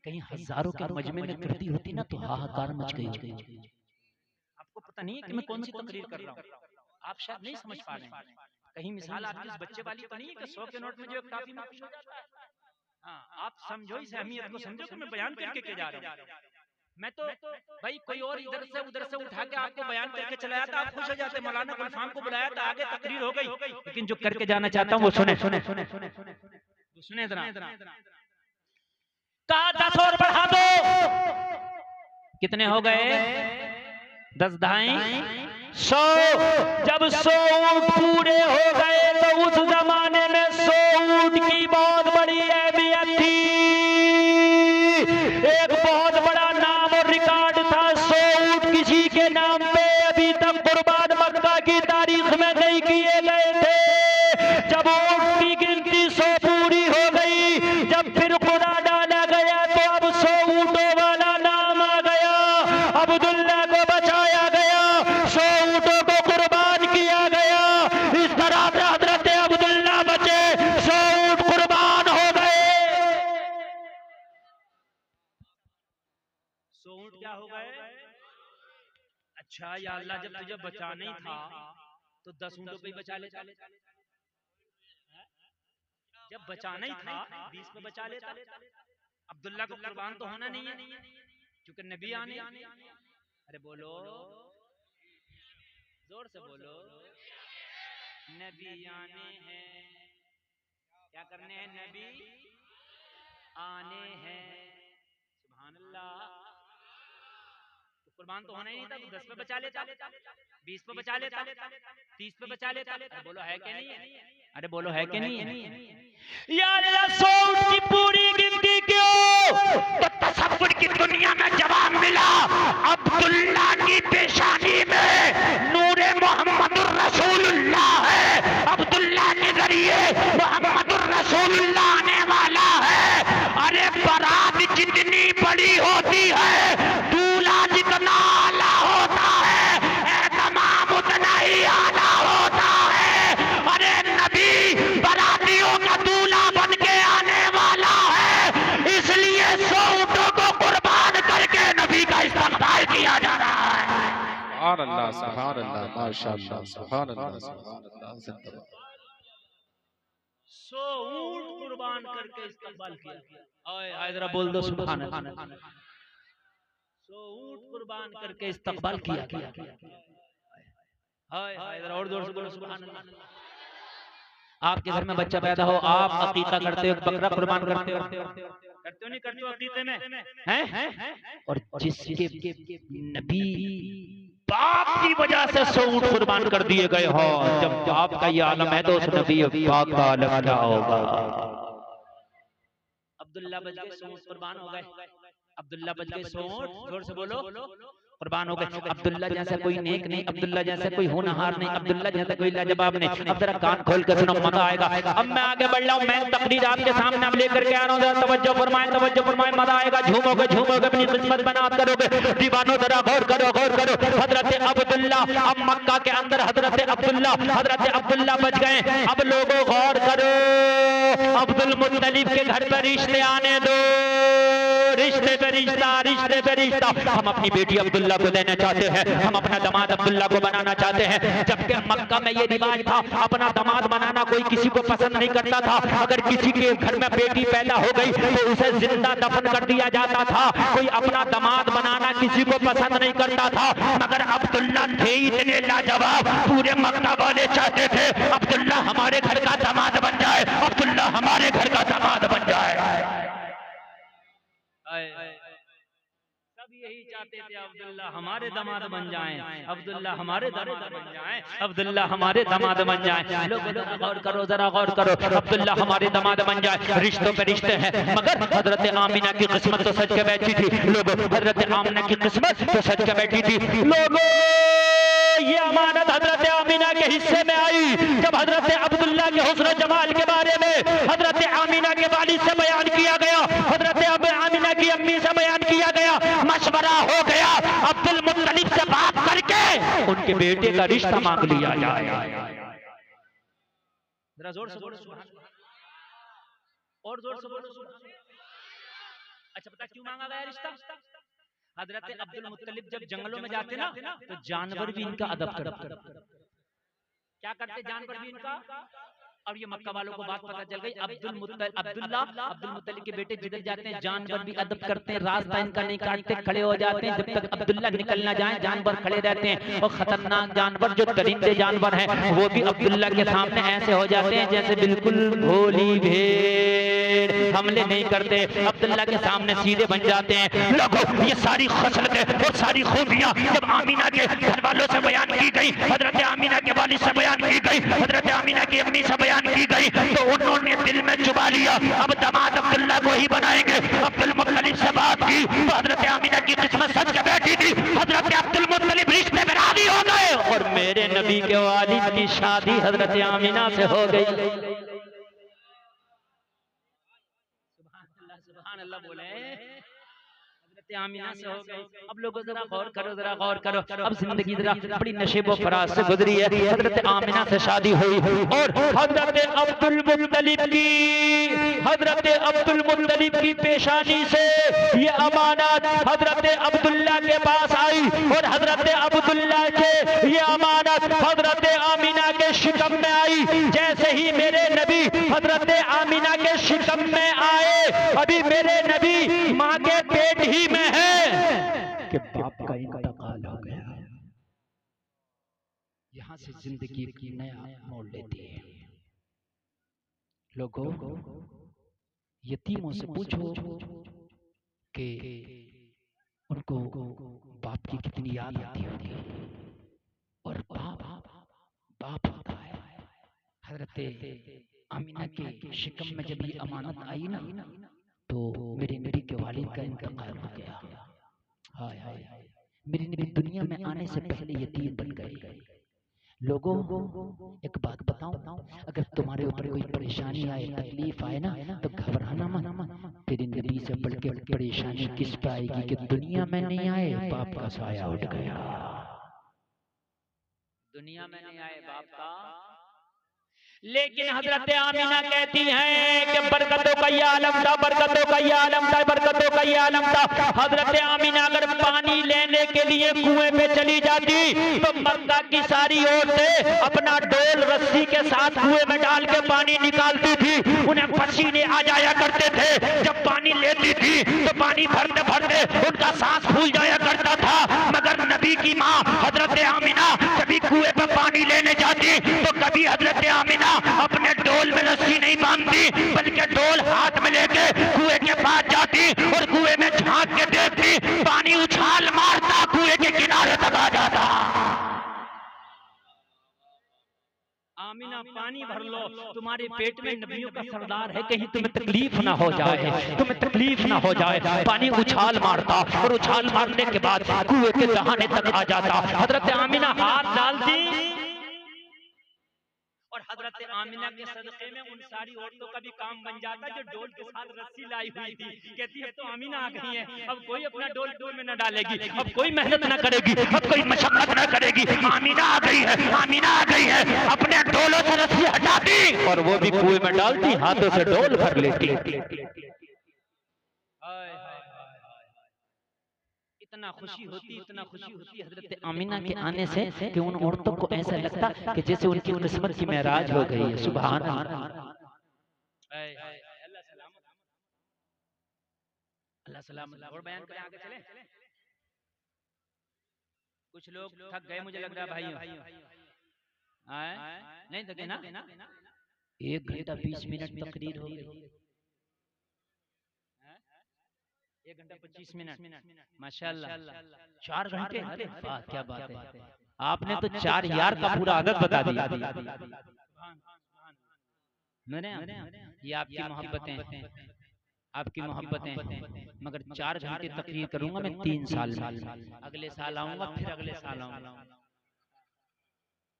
कहीं हजारों के मजमे में कर दी होती ना तो हाहाकार मच गई। आपको पता नहीं है कि मैं कौन सी तकरीर कर रहा हूँ, आप शायद नहीं समझ पा रहे हैं। कहीं मिसाल आपकी इस बच्चे वाली तो नहीं है कि 100 के नोट में जो काफी में खुश हो जाता है। हाँ, आप समझो इस अहमियत को, समझो कि मैं बयान करके के जा रहा हूँ। मैं तो भाई कोई और इधर से उधर से उठा के आपको बयान करके चलाया था, आप खुश हो जाते। मौलाना गुलफाम को बुलाया था, आगे तकरीर हो गई, लेकिन जो करके जाना चाहता हूँ वो सुने सुने सुने सुने सुने जरा। कहा 10 और बढ़ा दो, कितने हो गए 10 ढाई 100। जब 100 ऊंट पूरे हो गए तो उस जमाने में 100 ऊंट की बहुत बड़ी अहमियत थी, एक बहुत बड़ा नाम और रिकॉर्ड था। 100 ऊंट किसी के नाम पे अभी तक कुर्बान मक्का की तारीख में नहीं किए गए थे। जब ऊंट की गिनती 100 पूरी हो गई, जब फिर खुदा डाला गया तो अब 100 ऊंटों वाला नाम आ गया, अब्दुल्ला को बचाया गया, 100 ऊंटों को कुर्बान किया गया। इस तरह से हजरत अब्दुल्ला बचे, 100 ऊंट कुर्बान हो गए। 100 ऊंट क्या हो गए? अच्छा या अल्लाह, जब तुझे बचाना ही था तो 10 ऊंटों पे ही बचा लेता। जब बचाना ही था 20 पे बचा लेता। अब्दुल्ला को कुर्बान तो होना नहीं है क्योंकि नबी आने। अरे बोलो, जोर से बोलो, नबी आने हैं। क्या करने हैं? नबी आने हैं। सुभान अल्लाह। तो कुर्बान तो होना ही नहीं था, तो 10 पे बचा लेता, 20 पे बचा लेता, 30 पे बचा लेता। अरे बोलो है कि नहीं है? अरे बोलो है कि नहीं है? यार 100 की पूरी गिनती क्यों? तो तसव्वुर की दुनिया में जवाब मिला, अब्दुल्ला की पेशानी में नूरे मोहम्मदुर रसूलुल्लाह है, अब्दुल्ला के जरिए मोहम्मदुर रसूलुल्लाह आने वाला है। अरे बारात जितनी बड़ी होती है, दूल्हा जितना आला होता है, तमाम उतना ही आला होता है। अरे नबी बारातियों का दूल्हा बन के आने वाला है, इसलिए 100 ऊंटों को कुर्बान करके नबी का इस्तकबाल किया जा रहा है। सुभान अल्लाह, सुभान अल्लाह, माशाअल्लाह, सुभान अल्लाह, सुभान अल्लाह, जिंदाबाद। 100 ऊंट कुर्बान करके इस्तकबाल किया। आए जरा बोल दो सुभान अल्लाह। 100 ऊंट कुर्बान करके इस्तकबाल किया। हाय हाय जरा और जोर से बोलो सुभान अल्लाह। आपके घर में बच्चा पैदा हो, आप अकीका करते हो, बकरा कुर्बान करते हो, करते हो नहीं करते हो अकीके में? हैं? और जिसके नबी बाप की वजह से 100 ऊंट कुर्बान कर दिए गए हो, जब आपका ये आलम है तो उस नबी पाक का आलम क्या होगा? अब्दुल्ला बच गए 100 ऊंट कुर्बान हो गए। अब्दुल्ला बच गए 100 ऊंट, जोर से बोलो, कुर्बान हो गए। अब्दुल्ला जैसा कोई नेक नहीं, अब्दुल्ला जैसा कोई होनहार नहीं, अब्दुल्ला जैसा कोई लाजवाब नहीं। अब जरा कान खोल कर सुनो, मजा आएगा। अब मैं आगे बढ़ रहा हूँ, मैं तकरीर आपके सामने अब लेकर के आ रहा हूँ, तवज्जो फरमाएं, तवज्जो फरमाएं, मजा आएगा। झूमोगे झूमोगे, अपनी किस्मत बनात करोगे। दीवानो जरा गौर करो, गौर करो। हजरत अब्दुल्ला, अब मक्का के अंदर हजरत अब्दुल्ला बच गए। अब लोगों गौर करो, अब्दुल मुत्तलिब के घर पर रिश्ते आने दो, रिश्ते पे रिश्ता, रिश्ते पे रिश्ता। हम अपनी बेटी अब्दुल्ला को देना चाहते हैं, हम अपना दामाद अब्दुल्ला को बनाना चाहते हैं। जबकि मक्का में ये रिवाज था, अपना दामाद बनाना कोई किसी को पसंद नहीं करता था। अगर किसी के घर में बेटी पैदा हो गई तो उसे जिंदा दफन कर दिया जाता था। कोई अपना दामाद बनाना किसी को पसंद नहीं करता था। मगर अब्दुल्ला थे इतने लाजवाब, पूरे मक्का वाले चाहते थे अब्दुल्ला हमारे घर का दामाद बन जाए, अब्दुल्ला हमारे घर का दामाद बन जाए। सब यही चाहते थे अब्दुल्ला हमारे दामाद बन जाएं, अब्दुल्ला हमारे दामाद बन जाएं, अब्दुल्ला हमारे दामाद बन जाएं। लोग गौर करो, जरा गौर करो, अब्दुल्ला हमारे दामाद बन जाए। रिश्तों पे रिश्ते हैं, मगर हजरत आमिना की किस्मत तो सच के बैठी थी। लोगों, हजरत आमिना की किस्मत तो सच के बैठी थी। लोगों, ये अमानत हजरत आमिना के हिस्से में आई जब हजरत अब्दुल्ला के हुस्न जमाल के बारे में हजरत आमिना के वालिद से बयान किया गया, हजरत आमिना की अम्मी से बयान किया गया। मशवरा हो गया अब्दुल मुत्तलिब से बात करके उनके बेटे का रिश्ता मांग लिया जाए। जरा जोर से बोलो और जोर से बोलो। अच्छा, पता क्यों मांगा गया रिश्ता? हजरत अब्दुल मुत्तलिब जब जंगलों में जाते ना तो जानवर भी इनका अदब करते। क्या करते जानवर भी इनका? और ये मक्का वालों को बात पता चल गई। अब्दुल्ला अब्दुल मुत्तलिब के बेटे जिधर जाते हैं जानवर भी अदब करते हैं, रास्ता इनका नहीं काटते, खड़े हो जाते हैं। जब तक अब्दुल्ला निकल ना जाए जानवर खड़े रहते हैं। और खतरनाक जानवर जो दरिंदे जानवर हैं वो भी अब्दुल्ला के सामने ऐसे हो जाते हैं जैसे बिल्कुल भोली भेड़, हमले नहीं करते, अब्दुल्ला के सामने सीधे बन जाते हैं। लोगों, ये सारी खसलतें और सारी खूबियां जब आमिना के घर वालों से बयान की गई, हजरत आमिना के वालिद से बयान की गई, हजरत आमिना की अम्मी से बयान की गई, तो उन्होंने दिल में चुबा लिया अब दामाद अब्दुल्ला को ही बनाएंगे। अब्दुल मुत्तलिब से बात की तो हजरत आमिना की किस्मत सच के बैठी थी। हजरत अब्दुल मुत्तलिब रिश्ते में राजी हो गए और मेरे नबी के वालिद की शादी हजरत आमिना से हो गई। सुभान अल्लाह बोले, आमिना से हो गई। अब लोगों जरा गौर करो, जरा गौर करो। अब जिंदगी जरा बड़ी नशेबो फराज से गुजरी है। हजरत आमिना से शादी हुई और हजरत अब्दुल मुत्तलिब की पेशानी से ये अमानत हजरत अब्दुल्ला के पास आई और हजरत अब्दुल्ला के ये अमानत हजरत आमिना के शिकम में आई। जैसे ही मेरे नबी हजरत आमिना के शिकम में आए, अभी मेरे नबी माँ के पेट ही में है कि बाप का इंतकाल हो गया। यहां से जिंदगी की नया मोड़ लेती है। लोगों, यतीमों से पूछो कि उनको बाप की कितनी याद आती होगी। और बाप होता है। हजरत आमिना के शिकम में जब ये अमानत आई ना तो मेरे नबी के वालिद का इंतकाल हो गया। हाय हाय, मेरी नबी दुनिया में आने से पहले यतीम बन गए। लोगों, एक बात बताऊं, अगर तुम्हारे ऊपर कोई परेशानी आए, तकलीफ आए ना तो घबराना मत। तेरी नबी से बढ़ के परेशानी किस पे आएगी कि दुनिया में नहीं आए बाप का साया उठ गया। दुनिया में नहीं आए बाप का, लेकिन हजरत आमिना कहती हैं कि बरकतों का ये आलम था, बरकतों का ये आलम था, बरकतों का ये आलम था। हजरत आमिना अगर पानी लेने के लिए कुएं पे चली जाती तो मक्का की सारी औरतें अपना डोल रस्सी के साथ कुएं में डाल के पानी निकालती थी। उन्हें पसीने आ जाया करते थे। जब पानी लेती थी तो पानी भरते भरते उनका सांस फूल जाया करता था। मगर नबी की माँ हजरत आमिना कभी कुएं पे पानी लेने जाती तो कभी हजरत आमिना अपने डोल में रस्सी नहीं बांधती, बल्कि डोल हाथ में लेके कुएं के पास जाती और कुएं में झांक के देखती, पानी उछाल मारता कुएं के किनारे तक आ जाता। आमिना, पानी भर लो, तुम्हारे पेट में नबियों का सरदार है, कहीं तुम्हें तकलीफ ना हो जाए, तुम्हें तकलीफ ना हो जाए। पानी उछाल मारता और उछाल मारने के बाद कुएं के दहाने तक आ जाता। हजरत आमिना हाथ डालती और हजरत आमिना के सदक़े में उन सारी औरतों का भी काम बन जाता जो डोल के साथ रस्सी लाई हुई थी। कहती है तो आमिना आ गई है, अब कोई अपना डोल में न डालेगी, अब कोई मेहनत न करेगी, अब कोई मशक्कत न करेगी। आमिना आ गई है, आमिना आ गई है, अपने डोलों से रस्सी हटाती और वो भी कुएं में डालती, हाथों से डोल भर लेती। इतना खुशी होती हजरत आमिना के आने से कि उन औरतों को ऐसा लगता कि जैसे उनकी किस्मत की मेराज हो गई है। सुभान अल्लाह, अल्लाह सलामत। और बयान करें, आगे चले। कुछ लोग थक गए मुझे लग रहा है भाइयों, नहीं थके ना? 1 घंटा 20 मिनट तकरीर हो गई। 1 घंटा 25 मिनट माशाल्लाह 4 घंटे। अरे वाह क्या बात है, आपने तो 4 यार का पूरा आदत बता दिया। मैंने ये आपकी मोहब्बतें, आपकी मोहब्बतें, मगर 4 घंटे तकरीर करूंगा मैं 3 साल में, अगले साल आऊंगा, फिर अगले साल आऊंगा।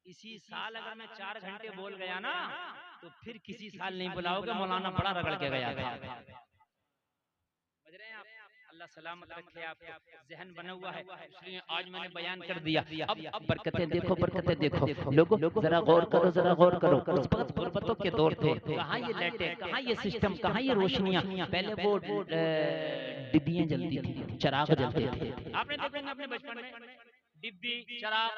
इसी साल अगर मैं 4 घंटे बोल गया ना तो फिर किसी साल नहीं बुलाओगे, मौलाना बड़ा रगड़ के गया था। समझ रहे हैं आप? अल्लाह सलामत रखे, आपको जहन बना हुआ है, इसलिए आज मैंने बयान कर दिया। अब बरकतें देखो, बरकतें देखो लोगों, जरा गौर करो, जरा गौर करो। उस वक्त गुर्बतों के दौर थे, कहाँ ये लाइटें, कहाँ ये सिस्टम, कहाँ ये रोशनियां। पहले वो डिब्बियां जलती थी, चिराग जलते थे, आपने देखेंगे अपने बचपन में डिब्बी चिराग,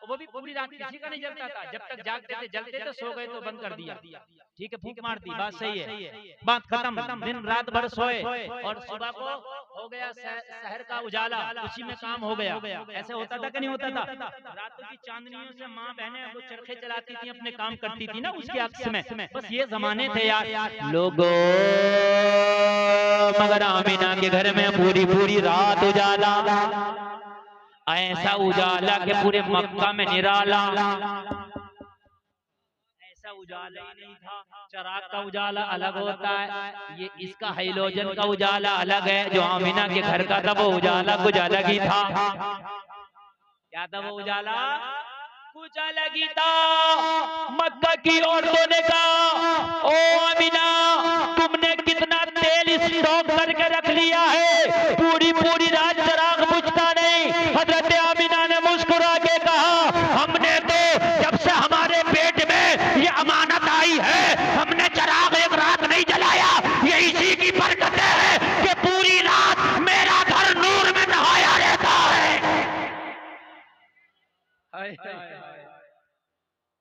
वो भी पूरी रात किसी का नहीं जलता था, जब तक जागते थे जलते थे, सो गए तो बंद कर दिया, ठीक है, फूंक मार दी, बात सही है, बात खत्म। दिन रात भर सोए और सुबह को हो गया शहर का उजाला, उसी में काम हो गया। ऐसे होता था कि नहीं होता था? रातों की चांदनियों से माँ बहनें वो चरखे चलाती थी, अपने काम करती थी ना उसके अक्स में। बस ये जमाने थे यार लोगों, मगर आमिना के घर में पूरी पूरी रात उजाला, ऐसा उजाला के पूरे मक्का में निराला, ऐसा उजाला ही नहीं था। चिराग का उजाला अलग होता है, ये इसका हाइलोजन का उजाला अलग है। जो आमिना के घर का था वो उजाला कुछ अलग ही था। क्या था वो उजाला? कुछ अलग ही था। मक्का की औरतों ने कहा, ओ आमिना तुमने कितना तेल स्टॉक करके रख लिया है, पूरी पूरी रात चिराग बुझता नहीं। हजरत आमिना ने मुस्कुरा के कहा, हमने तो जब से हमारे पेट में ये अमानत आई है, हमने चिराग एक रात नहीं जलाया। ये इसी की बरकत है कि पूरी रात मेरा घर नूर में नहाया रहता है।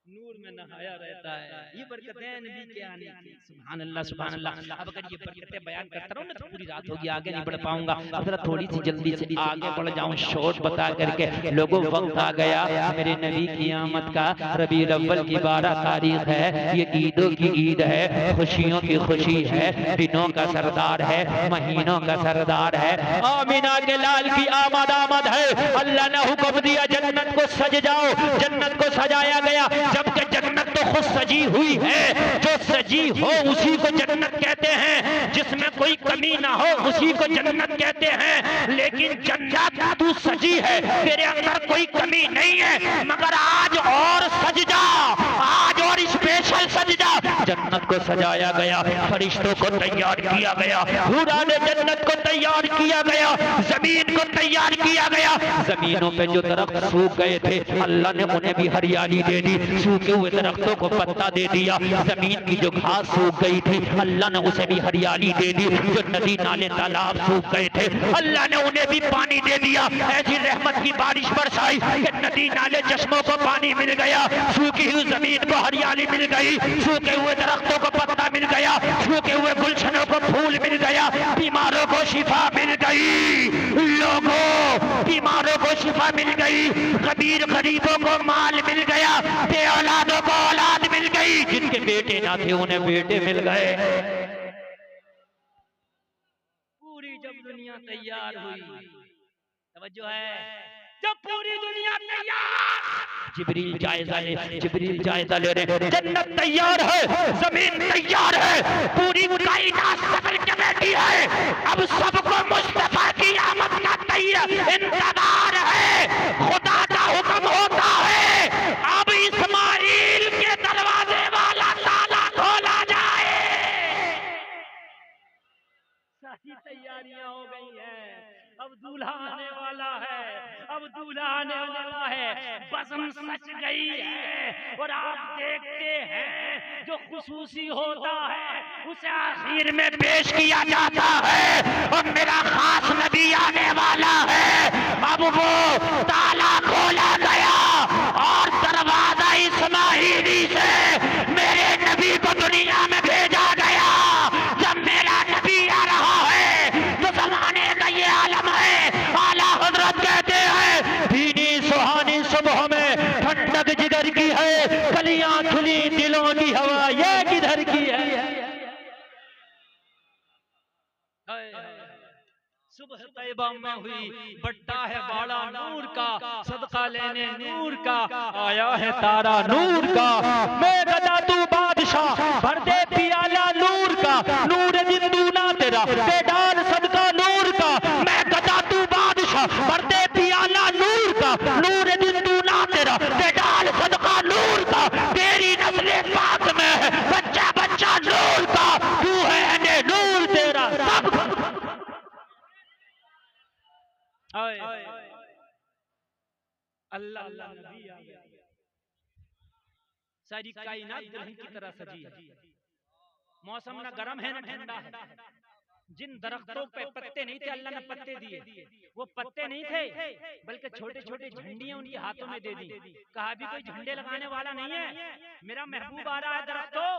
नूर में नहाया रहता है, ये बरकतें नबी के आने की। सुभान अल्लाह, सुभान अल्लाह। अब अगर ये बरकतें बयान करता रहूं ना तो पूरी रात होगी, आगे नहीं बढ़ पाऊंगा। अब जरा थोड़ी सी जल्दी से आगे बढ़ जाऊं, शॉर्ट बता करके। लोगों वक्त आ गया मेरे नबी की आमद का, रबीउल अव्वल की 12 तारीख है, ये ईदों की ईद है, खुशियों की खुशी है, दिनों का सरदार है, महीनों का सरदार है। आमिना के लाल की आमद है। अल्लाह ने हुक्म दिया जन्नत को सज जाओ, जन्नत को सजाया गया। जबकि जन्नत तो खुद सजी हुई है, जो सजी हो उसी को जन्नत कहते हैं, जिसमें कोई कमी ना हो उसी को जन्नत कहते हैं। लेकिन जन्नत तू सजी है, तेरे अंदर कोई कमी नहीं है, मगर आज और सज जा, आज और स्पेशल सज जा। जन्नत को सजाया गया, फरिश्तों को तैयार किया गया, हुरा ने जन्नत को तैयार किया गया, जमीन को तैयार किया गया। जमीनों पे जो दरख्त सूख गए थे अल्लाह ने उन्हें भी हरियाली दे दी, सूखे हुए दरख्तों को पत्ता दे दिया। जमीन की जो घास सूख गई थी अल्लाह ने उसे भी हरियाली दे दी। जो नदी नाले तालाब सूख गए थे अल्लाह ने उन्हें भी पानी दे दिया। ऐसी रहमत की बारिश बरसाई कि नदी नाले चश्मों को पानी मिल गया, सूखी हुई जमीन को हरियाली मिल गई, सूखे हुए दरख्तों को पत्ता मिल गया, सूखे हुए गुलशनों को फूल मिल गया, बीमारों को शिफा मिल गई। लोगों बीमारों को शिफा मिल गई, गरीब गरीबों को माल मिल गया, औलादों को औलाद मिल गई, जिनके बेटे ना थे उन्हें बेटे मिल गए। पूरी जब दुनिया तैयार हुई, तवज्जो है, जब पूरी दुनिया तैयार, जिब्रील जायजा ले रहे, जन्नत तैयार है, जमीन तैयार है, पूरी कायनात सफर के बैठी है। अब सबको मुस्तफा की आमद का तैयार इंतजार है। खुदा का हुक्म होता है, अब इस्माइल के दरवाजे वाला ताला खोला जाए। सारी तैयारियां हो गई हैं, अब दूल्हा आने वाला है, अब दूल्हा आने वाला है, बज़म सच गई है। और आप देखते हैं जो खुसूसी होता है उसे आखिर में पेश किया जाता है, और मेरा खास नबी आने वाला है। अब वो ताला खोला गया और दरवाजा इस्माइली से मेरे नबी को दुनिया में भेजा गया। जब मेरा नबी आ रहा है तो जमाने का ये आलम है। आला हजरत कहते हैं, भीनी सुहानी सुबह में ठंडक जिगर की है, कलियां खुली दिलों की हवा ये किधर की है। तैयबा में हुई, बट्टा है बाड़ा नूर का, सदका लेने नूर का, आया है तारा नूर का। मैं गदा तू बादशाह, भर दे पियाला नूर का, नूर जिंदूना तेरा दे डाल सदका नूर का। मैं गदा तू बादशाह, भर दे पियाला नूर का, नूर जिंदूना तेरा दे डाल सदका नूर का। तेरी नस्ले पाक में है बच्चा बच्चा नूर का, तू है ने नूर तेरा सब। अल्लाह अल्लाह नबी आ गया, सारी कायनात दुल्हन की तरह सजी है। मौसम ना गर्म है ना ठंडा है। जिन दरख्तों पे पत्ते नहीं थे अल्लाह ने पत्ते दिए, वो पत्ते नहीं थे बल्कि छोटे छोटे झंडियां उनके हाथों में दे दी। कहा भी कोई झंडे लगाने वाला नहीं है, मेरा महबूब आ रहा है दरख्तों,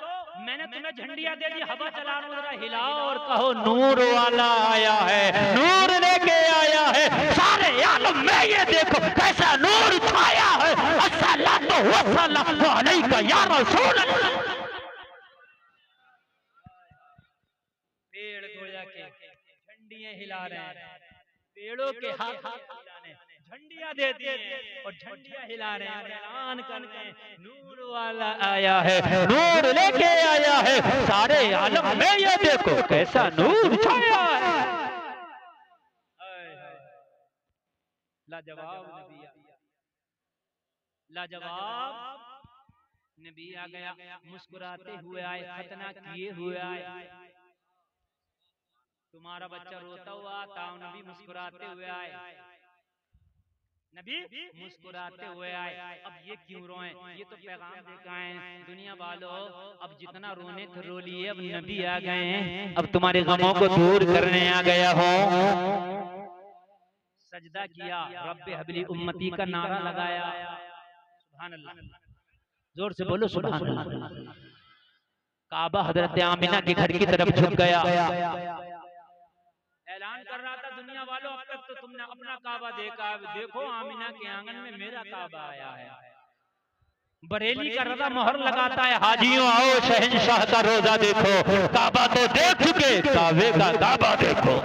मैंने तुम्हें झंडियां दे दी, हवा चला रहा हूं, जरा हिलाओ और कहो नूर वाला आया है, नूर लेके आया है सारे आलम में, ये देखो कैसा नूर छाया है। अस्सलातु वस्सलामु अलैका या रसूल अल्लाह। पेड़ गोया के झंडियां हिला रहे हैं, पेड़ों के हाथ हिलाने झंडियां दे दी और झंडियां हिला रहे हैं, ऐलान कर रहे हैं नूर वाला आया है, नूर लेके आया है सारे आलम में, ये देखो कैसा नूर छाया है। लाजवाब नबी, लाजवाब नबी आ गया, मुस्कुराते हुए आए, खतना किए हुए आए। तुम्हारा बच्चा रोता हुआ आता, नबी मुस्कुराते हुए आए, नबी मुस्कुराते हुए आए। अब ये क्यों रोए, ये तो पैगाम देकर आए दुनिया वालों, अब जितना रोने थे रो लिए, अब नबी आ गए हैं, अब तुम्हारे गमों को दूर करने आ गया हो। सजदा किया, रब्बे हबली उम्मती का नारा लगाया, सुभान अल्लाह, जोर से बोलो सुभान अल्लाह। काबा हजरत आमिना के घर की तरफ झुक गया, ऐलान कर रहा था दुनिया वालों, अब तक तो तुमने अपना काबा देखा, देखो आमिना के आंगन में मेरा काबा आया है। बरेली का रजा मोहर लगाता है, हाजियों आओ शहंशाह का रोजा देखो, काबा तो देख चुके, काबे का काबा देखो।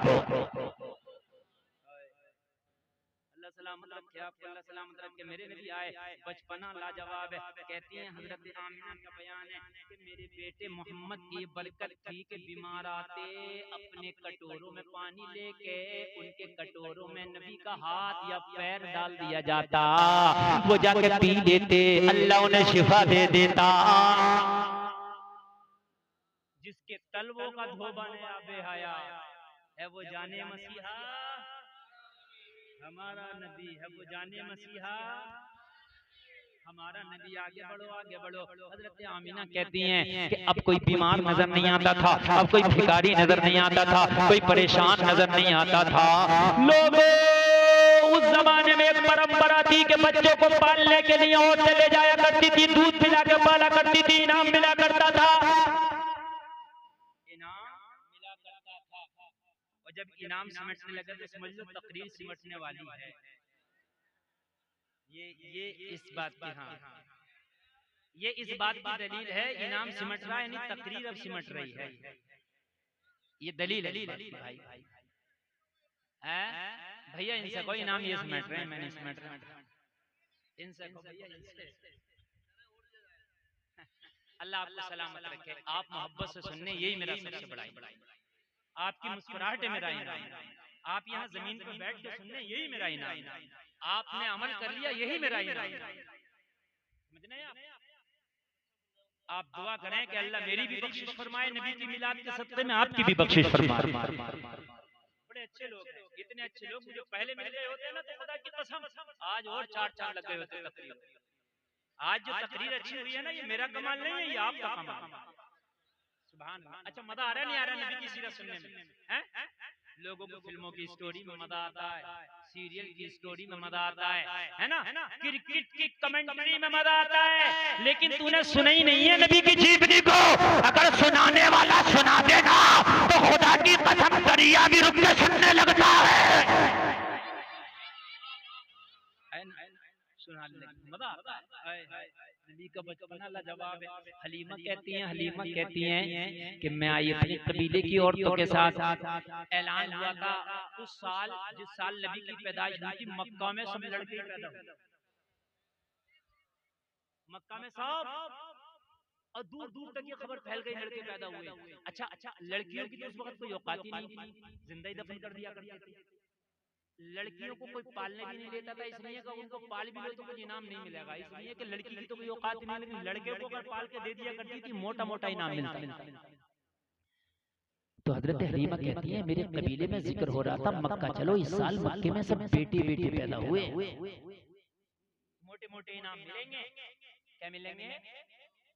आपको अल्लाह सलामत रखे, मेरे नबी आए, बचपना लाजवाब है। कहती हैं हजरत आमिना का बयान है कि मेरे बेटे मोहम्मद की बरकत थी कि बीमार आते अपने कटोरों में पानी लेके उनके कटोरों में नबी का हाथ या पैर डाल दिया जाता, वो जाके पी लेते, अल्लाह उन्हें शिफा दे देता। जिसके तलवों का धोबन है बेहया है, वो जाने मसीहा, हमारा नबी है वो जाने मसीहा, हमारा नबी। आगे बढ़ो आगे बढ़ो। हजरत आमिना कहती हैं कि अब कोई बीमार नजर नहीं आता था, अब कोई भिखारी नजर नहीं आता था, कोई परेशान नजर नहीं आता था। लोगों उस जमाने में एक परंपरा थी कि बच्चों को पालने के लिए औरतें ले जाया करती थी, दूध पिला के पाला करती थी, इनाम मिला करता था, जब इनाम सिमटने लगे तो समझ लो तकरीर सिमटने वाली है। ये इस बात की, हाँ ये इस बात की दलील है, इनाम सिमट रहा है यानी तकरीर अब सिमट रही है, ये दलील है भाई। भैया इनसे कोई इनाम ये सिमट रहे हैं, मैंने सिमट रहा इनसे भैया इनसे। अल्लाह आपको सलामत रखे, आप मोहब्बत से सुनने यही मेरा सबसे बड़ा इनाम, आपकी मुस्कुराहट मेरा इनाम, आप यहाँ जमीन पर बैठ के सुनने यही मेरा इनाम, आपने अमल कर लिया यही मेरा इनाम। समझने आप दुआ करें कि अल्लाह मेरी भी बख्शिश फरमाए, नबी की मिलाद के सदक़े में आपकी भी बख्शिश फरमाए। बड़े अच्छे लोग हैं, इतने अच्छे लोग मुझे पहले मिल गए होते हैं ना तो खुदा की कसम आज और चार चांद लग गए होते तकरीर। आज जो तकरीर अच्छी हुई है ना, ये मेरा कमाल नहीं है, ये आपका कमाल। सुभान अल्लाह। अच्छा मजा आ रहा नहीं आ रहा नबी की सीरत सुनने में? हैं? लोगों को फिल्मों की स्टोरी में मजा आता है, सीरियल की स्टोरी में मजा आता है ना, क्रिकेट की कमेंट्री में मजा आता है, लेकिन तूने सुना ही नहीं है नबी की जीवनी को। अगर सुनाने वाला सुना देना तो खुदा की कसम दरिया भी रुक के सुनने लगता है। मजा आता है। नबी का बचपना लाजवाब है। हलीमा कहती हैं कि मैं आई अपनी कबीले की औरतों के साथ, ऐलान हुआ था उस साल जिस साल नबी की पैदाइश हुई थी मक्का में सब लड़के पैदा हुए, मक्का में सब, और दूर दूर तक ये खबर फैल गई लड़के पैदा हुए। अच्छा लड़कियों की तो उस वक्त कोई औकात ही नहीं थी, जिंदा ही दफन कर दिया करते थे। लड़कियों को कोई पालने भी नहीं देता था, इसलिए कि उनको पाल भी लो तो कोई इनाम नहीं मिलेगा, इसलिए कि लड़की की तो कोई औकात नहीं, लेकिन लड़के को अगर पाल के दे दिया करती थी मोटा मोटा इनाम मिलता। तो हजरत हलीमा कहती है मेरे कबीले में जिक्र हो रहा था मक्का चलो, इस साल मक्के में सब बेटी बेटी पैदा हुए, मोटे मोटे इनाम मिलेंगे। क्या मिलेंगे?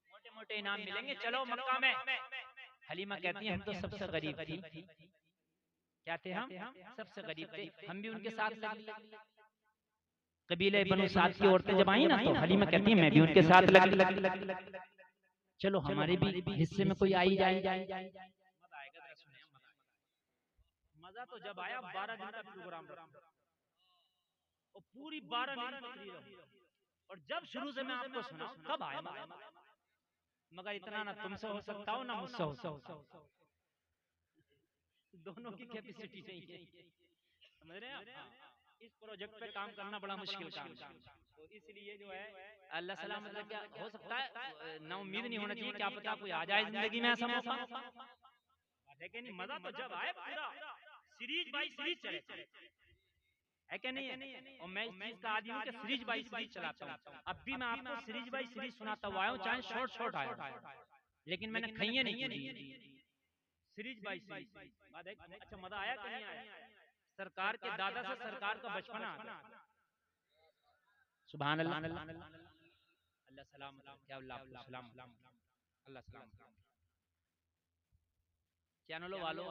मोटे मोटे इनाम मिलेंगे, चलो मक्का में। हलीमा कहती है हम तो सबसे गरीब थी। क्या थे हम? सबसे गरीब थे, हम भी उनके साथ लग। कबीले बनु साद की औरतें जब आई ना तो हलीमा कहती है मैं भी उनके साथ लग, चलो हमारे भी हिस्से में कोई आई जाए। मजा तो जब आया 12 दिन का प्रोग्राम और पूरी 12 दिन तकरीर, और जब शुरू से मैं आपको सुनाऊं कब आया मगर इतना ना तुमसे हो सकता हो ना मुझसे हो सकता हो, दोनों की कैपेसिटी नहीं है, समझ रहे हैं आप? इस प्रोजेक्ट पे काम करना बड़ा मुश्किल काम है, तो इसलिए जो है अल्लाह सलाम मतलब क्या हो सकता है ना, उम्मीद नहीं होना चाहिए, क्या पता कोई आ जाए जिंदगी में ऐसा मौका, लेकिन मजा तो जब आए पूरा सीरीज बाई सीरीज चले है क्या नहीं है? और मैं इस चीज का आदी हूँ कि सीरीज बाई सीरीज चलाता हूँ, अब भी मैं आपको सीरीज बाई सीरीज सुनाता हुआ हूँ, चाहे शॉर्ट शॉर्ट आया, लेकिन मैंने खइए नहीं की सीरीज बाई सीरीज। अच्छा मजा आया कि नहीं आया? सरकार के दादा से सरकार का बचपन आता, सुभान अल्लाह, अल्लाह सलाम, क्या अल्लाह सलाम, अल्लाह सलाम। चैनलों वालों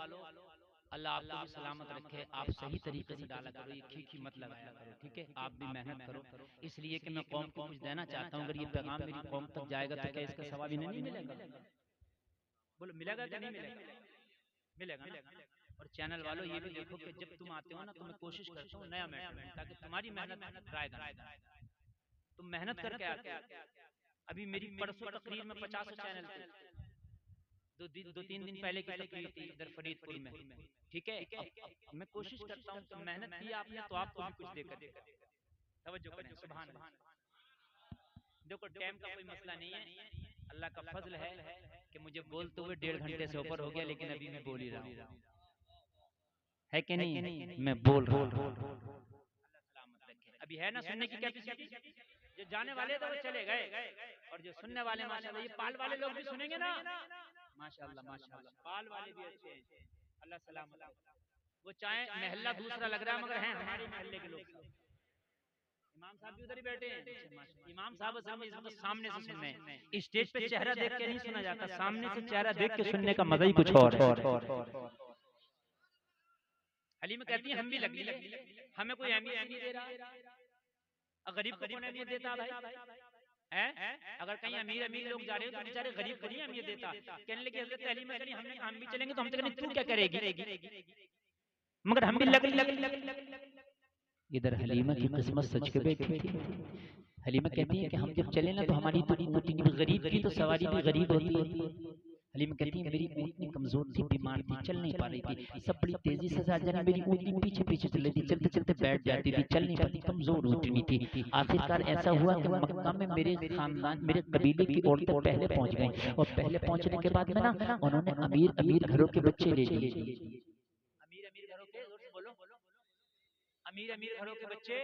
अल्लाह आपको भी सलामत रखे, आप सही तरीके से डाला करो, ये खींची मत लगाया करो, ठीक है? आप भी मेहनत करो, इसलिए कि मैं कौम को कुछ देना चाहता हूँ, अगर ये पैगाम मेरी कौम तक जाएगा तो क्या इसका सवाब इन्हें नहीं मिलेगा? बोलो मिलेगा क्या नहीं मिलेगा? मिलेगा। और चैनल वालों ये भी देखो कि जब तुम आते हो ना तो मैं कोशिश करता हूँ नया मैटर, ताकि तुम्हारी मेहनत रायदार, तुम मेहनत करके आते। अभी मेरी परसों तकरीर में 50 चैनल थे, दो तीन दिन पहले की तकरीर थी इधर फरीदपुर में, ठीक है? अब मैं कोशिश करता हूँ तो मेहनत की आपने तो आपको भी कुछ देकर तवज्जो करें, सुभान अल्लाह। देखो टाइम का कोई मसला नहीं है, अल्लाह का फजल है कि मुझे बोलते हुए 1.5 घंटे से ऊपर हो गया, लेकिन अभी मैं बोल ही रहा हूँ, है कि नहीं? मैं बोल रहा हूँ, अल्लाह सलामत रखे। अभी है ना सुनने की कैपेसिटी, जो जाने वाले थे वो चले गए, और जो सुनने वाले माशाल्लाह, ये पाल वाले लोग भी सुनेंगे ना, माशाल्लाह पाल वाले भी अच्छे हैं, अल्लाह सलामत। वो चाहे महल्ला दूसरा लग रहा है मगर हैं हमारे महल्ले के लोग। इमाम साहब भी उधर ही बैठे हैं, इमाम साहब सामने से सुनने हैं, स्टेज पे चेहरा देख के नहीं सुना जाता, सामने से चेहरा देख के सुनने का मजा ही कुछ और है। हलीमा कहती है हम भी लगी, हमें कोई अहमियत नहीं दे रहा, गरीब को कौन अहमियत देता भाई है? अगर कहीं अमीर लोग जा रहे हो तो बेचारे गरीब को नहीं अहमियत देता। कहने लगे हजरत हलीमा कहीं हम भी चलेंगे तो हमसे तू क्या करेगी, मगर हम भी लग। इधर हलीमा की किस्मत सच के बैठी थी। हलीमा कहती है कि हम जब चले ना तो हमारी गरीब की तो सवारी भी गरीब होती है। हलीमा कहती है मेरी ऊँटनी कमजोर थी, बीमार थी, चल नहीं पा रही थी, सब बड़ी तेजी से साजन मेरी ऊँटनी पीछे पीछे चल रही थी, चलते चलते बैठ जाती थी, चल नहीं पाती, कमजोर ऊँटनी थी। आखिरकार ऐसा हुआ कि मक्का में मेरे खानदान मेरे कबीले की औरतें पहले पहुंच गई, और पहले पहुंचने के बाद में ना उन्होंने अमीर घरों के बच्चे ले लिए। अमीर घरों के बच्चे,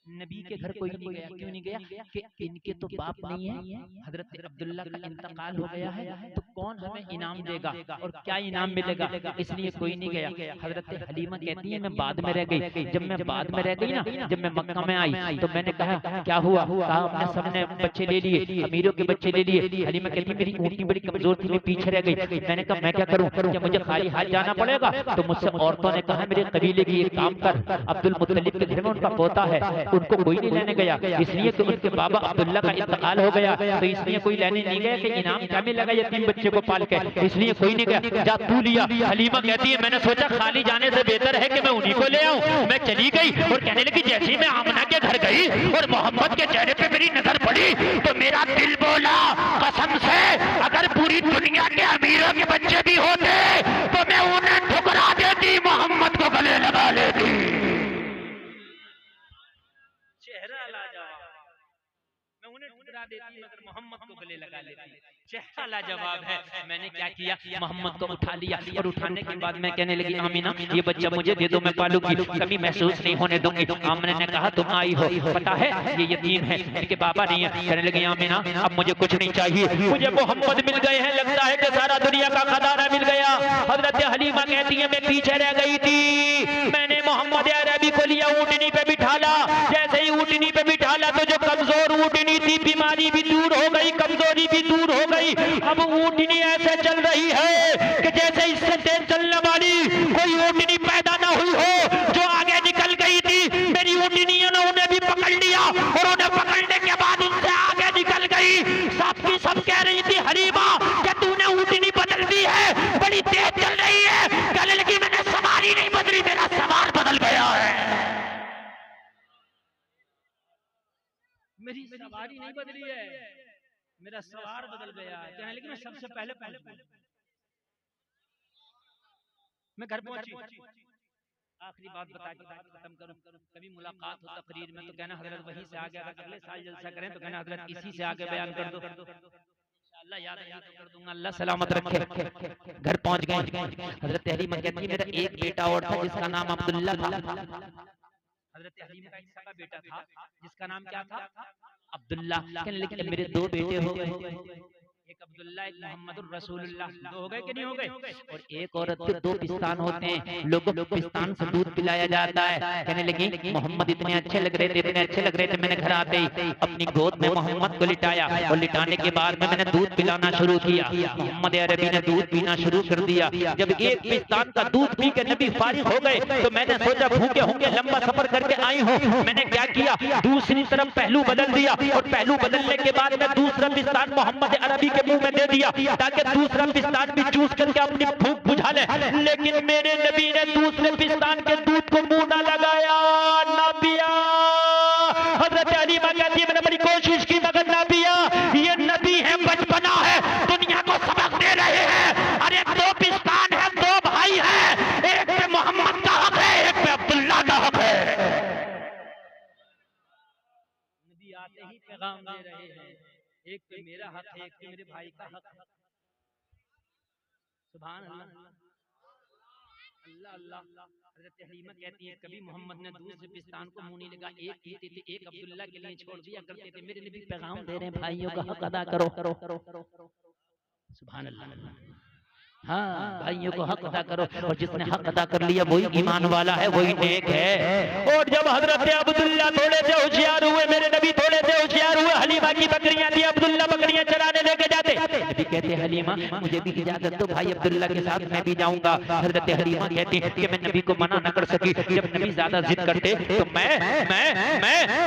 नबी के घर कोई नहीं गया, क्यों नहीं गया? कि इनके तो बाप नहीं है, हजरत अब्दुल्ला का इंतकाल हो गया है, तो कौन हमें इनाम देगा और क्या इनाम मिलेगा, इसलिए कोई नहीं गया। हजरत हलीमा कहती है मैं बाद में रह गई, जब मैं बाद में रह गई ना, जब मैं मक्का में आई तो मैंने कहा क्या हुआ, कहा हमने सबने बच्चे ले लिए, अमीरों के बच्चे ले लिए। हलीमा कहती है मेरी ऊँटनी बड़ी कमजोर थी, मैं पीछे रह गई। मैंने कहा मैं क्या करूँ, क्या मुझे खाली हाथ जाना पड़ेगा? तो मुझसे औरतों ने कहा मेरे कबीले की एक काम कर, अब्दुल मुत्तलिब के घर में उनका पोता है, उनको कोई नहीं लेने गया, इसलिए कि उनके बाबा अब्दुल्ला का इंतकाल हो गया, तो इसलिए कोई लेने नहीं गया कि इनाम क्या मिलेगा यतीम बच्चे को पाल के, इसलिए कोई नहीं गया, जा तू लिया। हलीमा कहती है मैंने सोचा खाली जाने से बेहतर है कि मैं उन्हीं को ले आऊं। मैं चली गई और कहने लगी जैसे मैं आमना के घर गई और मोहम्मद के चेहरे पे मेरी नजर पड़ी तो मेरा दिल बोला कसम से अगर पूरी दुनिया के अमीरों के बच्चे भी होते तो मैं उन्हें ठुकरा देती, मोहम्मद को गले चेहरा लाजवाब, मैं उन्हें ठुकरा देती मगर मोहम्मद को गले लगा लेती। चेहरा लाजवाब है। मैंने क्या किया, मोहम्मद को उठा लिया और उठाने के बाद मैं कहने लगी आमीना ये बच्चा मुझे दे दो, मैं पालूंगी, कभी महसूस नहीं होने दूंगी। आमिना ने कहा तुम आई हो, पता है ये यतीम है, इनके बाबा नहीं है। कहने लगी आमीना अब मुझे कुछ नहीं चाहिए, मुझे मोहम्मद मिल गए हैं, लगता है कि सारा दुनिया का खजाना मिल गया। हजरत हलीमा कहती है मैं पीछे रह गई थी, मैंने मोहम्मद अरबी को लिया, ऊँटनी पे बिठाला, जैसे ही ऊँटनी पे बिठाला तो जो कमजोर ऊँटनी थी बीमारी भी दूर हो गई, कमजोरी भी दूर हो गई। अब ऊँटनी ऐसे चल रही है कि जैसे इससे तेज चलने वाली कोई ऊँटनी पैदा ना हुई हो। जो आगे निकल गई थी मेरी ऊँटनियों ने उन्हें भी पकड़ लिया और उन्हें पकड़ने के बाद उनसे आगे निकल गई। सब की सब कह रही थी हलीमा कि तूने ऊँटनी बदल दी है, बड़ी तेज चल रही है। कहने लगी मैंने सवारी नहीं बदली, मेरा सवार बदल गया है। मेरी सवारी नहीं बदली है, मेरा सवार बदल गया है। कहने लगी मैं सबसे पहले मैं घर पहुंची, आखिरी बात बता के बात खत्म करूं। कभी मुलाकात हो तकरीर में तो कहना हजरत वहीं से आगे, अगर अगले साल जलसा करें तो कहना हजरत इसी से आगे बयान कर दो, इंशाअल्लाह याद है तो कर दूंगा। अल्लाह सलामत रखे। घर पहुंच गए। हजरत हलीमा कहती मेरा एक बेटा और था जिसका नाम अब्दुल्ला था। हजरत हलीमा का एक सगा बेटा था जिसका नाम क्या था, अब्दुल्ला। कहने लगे मेरे दो बेटे हो गए, एक अब्दुल्ला एक मोहम्मदुर रसूलुल्लाह। दो हो गए कि नहीं हो गए? और एक औरत के दो पिस्तान होते हैं, लोगों को पिस्तान से दूध पिलाया जाता है। कहने लगी मोहम्मद इतने अच्छे लग रहे थे, इतने अच्छे लग रहे थे, मैंने घर आते ही अपनी गोद में मोहम्मद को लिटाया और लिटाने के बाद में मैंने दूध पिलाना शुरू किया। मोहम्मद अरबी ने दूध पीना शुरू कर दिया। जब एक पिस्तान का दूध पी के नबी फारिग हो गए तो मैंने सोचा भूखे होंगे, लंबा सफर करके आई हूँ, मैंने क्या किया दूसरी तरफ पहलू बदल दिया और पहलू बदलने के बाद में दूसरा पिस्तान मोहम्मद अरबी के मुंह में दे दिया ताकि दूसरा पिस्तान भी चूस करके अपनी भूख बुझा ले। लेकिन मेरे नबी ने दूसरे पिस्तान के दूध को मुंह ना लगाया, ना पिया। हजरत हलीमा कहती है मैंने बड़ी कोशिश की मगर ना पिया। ये नबी है, बचपना है, दुनिया को सबक दे रहे हैं। अरे दो पिस्तान है, दो भाई है, एक पे मोहम्मद का हक है, एक पे अब्दुल्ला का हक है। नबी आते ही पैगाम दे रहे हैं, एक पे मेरा हक है, एक पे मेरे भाई का हक है। सुभान अल्लाह, अल्लाह अल्लाह। हज़रत हलीमा कहती है कभी मोहम्मद ने दूसरे पिस्तान को मुंह नहीं लगा, एक पीते थे, एक अब्दुल्ला के लिए छोड़ दिया करते थे। मेरे नबी पैगाम दे रहे हैं भाइयों का हक अदा करो। सुभान अल्लाह। हाँ भाइयों को हक अदा करो, और जिसने हक अदा कर लिया वही ईमान वाला है, वही नेक है। और जब हजरत अब्दुल्ला थोड़े से होशियार हुए, मेरे नबी थोड़े से होशियार हुए, हलीमा की बकरियां थी, अब्दुल्ला बकरियां चराने लेके जाते। नबी कहते हलीमा मुझे भी इजाजत दो, भाई अब्दुल्ला के साथ मैं भी जाऊंगा। हजरत हलीमा कहती है कि मैं नबी को मना न कर सकी। जब नबी ज्यादा जिद करते तो मैं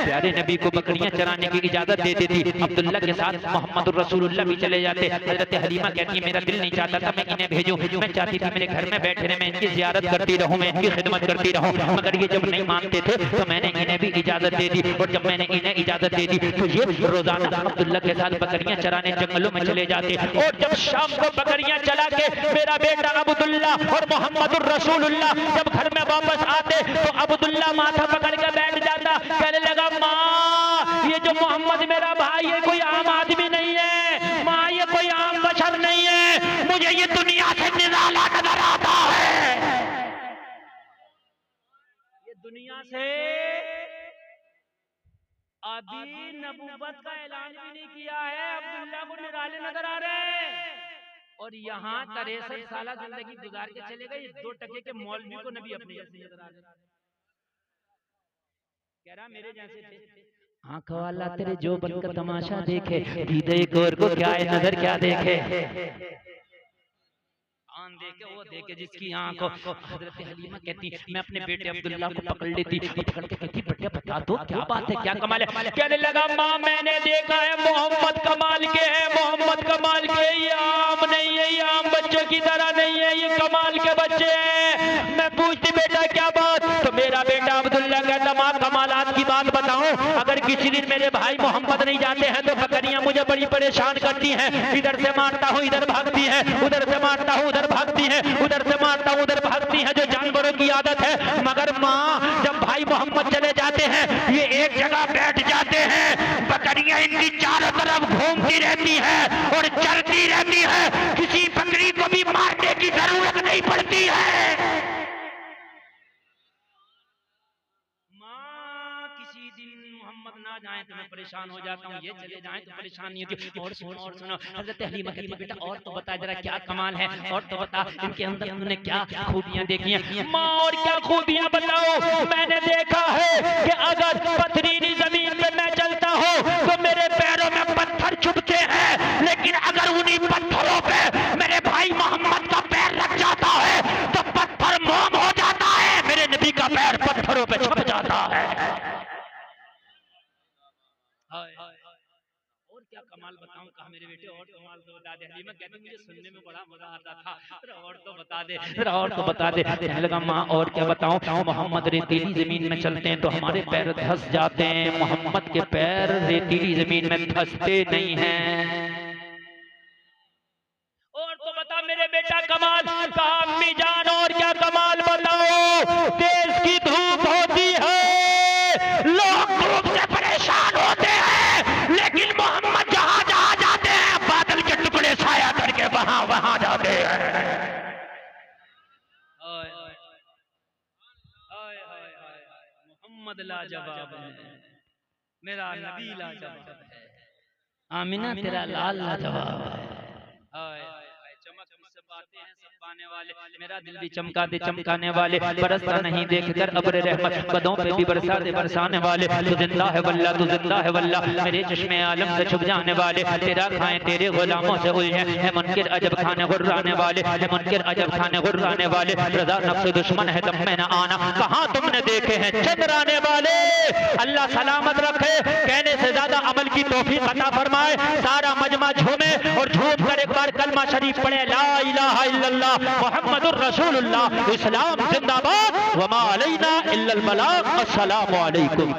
प्यारे नबी को बकरियां चराने की इजाजत दे देती। अब्दुल्ला के साथ मोहम्मद रसूलुल्लाह भी चले जाते। हजरत हलीमा कहती है मेरा दिल नहीं चाहता था मैं इन्हें भेजूं, मैं चाहती थी मेरे घर में बैठे रहे, मैं इनकी जियारत करती रहूं, मैं इनकी खिदमत करती रहूं। मगर ये जब नहीं मानते थे तो मैंने इन्हें भी इजाजत दे दी, और जब मैंने इन्हें इजाजत दे दी तो ये रोजाना अब्दुल्ला के साथ बकरियां चराने जंगलों में चले जाते। और जब शाम को बकरियां चला के मेरा बेटा अब्दुल्ला और मोहम्मद रसूलुल्लाह जब घर में वापस आते तो अब्दुल्ला माथा पकड़ के बैठ जाता, कहने लगा माँ ये जो मोहम्मद मेरा भाई है कोई आम आदमी नहीं है, माँ ये कोई आम बशर नहीं है, मुझे ये दुनिया से निराला नजर आता है। ये दुनिया से अभी नबूवत का ऐलान भी नहीं किया है, अब्दुल्ला को निराले नजर आ रहे हैं। और यहाँ 63 साल जिंदगी गुजार के चले गए, 2 टके के मौलवी को नबी अपने जैसे नजर आ रहे। कह रहा मेरे जैसे थे। आंख वाला तेरे जो बन का तमाशा देखे, हृदय गोर को क्या है नजर क्या देखे। देखे वो देखे जिसकी आंख हो। हजरत हलीमा कहती मैं अपने बेटे अब्दुल्ला को पकड़ लेती, पकड़ के कहती बेटे बता दो क्या बात है, क्या कमाल है। कहने लगा माँ मैंने देखा है मोहम्मद कमाल के है, मोहम्मद कमाल के, ये आम नहीं है, ये आम बच्चों की तरह नहीं है, ये कमाल के बच्चे हैं। मैं पूछती बेटा क्या बात, तो मेरा बेटा अब्दुल्ला अब्दुल्ला कहता माँ कमालात की बात बताऊं, अगर किसी दिन मेरे भाई मोहम्मद नहीं जाते हैं तो बकरियां मुझे बड़ी परेशान करती हैं, इधर से मारता हूँ इधर भागती है, उधर से मारता हूँ उधर भागती है, उधर से मारता हूँ उधर भागती है, जो जानवरों की आदत है। मगर माँ जब भाई मोहम्मद चले जाते हैं ये एक जगह बैठ जाते हैं, बकरियां इनकी चारों तरफ घूमती रहती है और चलती रहती है, किसी बकरी को भी मारने की जरूरत नहीं पड़ती है। किसी दिन मोहम्मद ना जाए तो मैं परेशान हो जाता हूँ, ये चले जाए तो परेशान नहीं होती। और सुनो हज़रत हलीमा कहती बेटा और तो बता जरा क्या कमाल है, और तो बता इनके अंदर तुमने क्या खूबियां देखी हैं। माँ और क्या खूबियां बताओ। मैंने देखा है कि अगर पथरीली जमीन पे मैं चलता हूँ तो मेरे पैरों में पत्थर चुभते हैं, लेकिन अगर उन्हीं पत्थरों पे मेरे भाई मोहम्मद का पैर लग जाता है तो पत्थर मोम हो जाता है, मेरे नबी का पैर पत्थरों पे छुप जाता है। और क्या कमाल बताऊं, कहा मेरे बेटे और कमाल तो बता दे। हलीमा कहती मुझे सुनने में बड़ा मजा आता था, और तो बता दे, और तो बता दे। कहने लगा माँ और क्या बताऊं, मोहम्मद रेतीली जमीन में चलते हैं तो हमारे पैर धंस जाते हैं, मोहम्मद के पैर रेतीली जमीन में धंसते नहीं हैं। और तो बता मेरे बेटा कमाल। कहा अम्मी जान और क्या कमाल बताओ। देश की धूप होती है, लोग धूप से परेशान होते हैं, लेकिन मोहम्मद जहां जहां जाते हैं बादल के टुकड़े छाया करके वहां वहां जाते हैं। मोहम्मद लाजवाब है, मेरा नबी लाजवाब है, आमिना तेरा लाल लाजवाब है। चमक से बातें हैं सब पाने वाले, मेरा दिल भी चमका दे चमकाने वाले, बरसता नहीं देखकर अब्र रहमत, कदों पे भी बरसा दे बरसाने वाले। तू जिंदा है वल्ला, तू जिंदा है वल्ला, मेरे चश्मे आलम से छुप जाने वाले, तेरा खाएं तेरे गुलामों से उलझे है मुनकिर अजब खाने गुर्राने वाले, है मुनकिर अजब खाने गुर्राने वाले। रजा नफ्स दुश्मन है दम में न आना, कहाँ तुमने देखे हैं चंद्राने वाले। अल्लाह सलामत रखे, कहने से ज्यादा अमल की तौफीक अता फरमाए। सारा मजमा झूमे और झूम कर एक बार कलमा शरीफ पढ़े, ला इलाहा इल्लल्लाह मुहम्मदुर रसूलुल्लाह, इस्लाम जिंदाबाद, वमा अलैना इल्लल बलाग, अस्सलामु अलैकुम।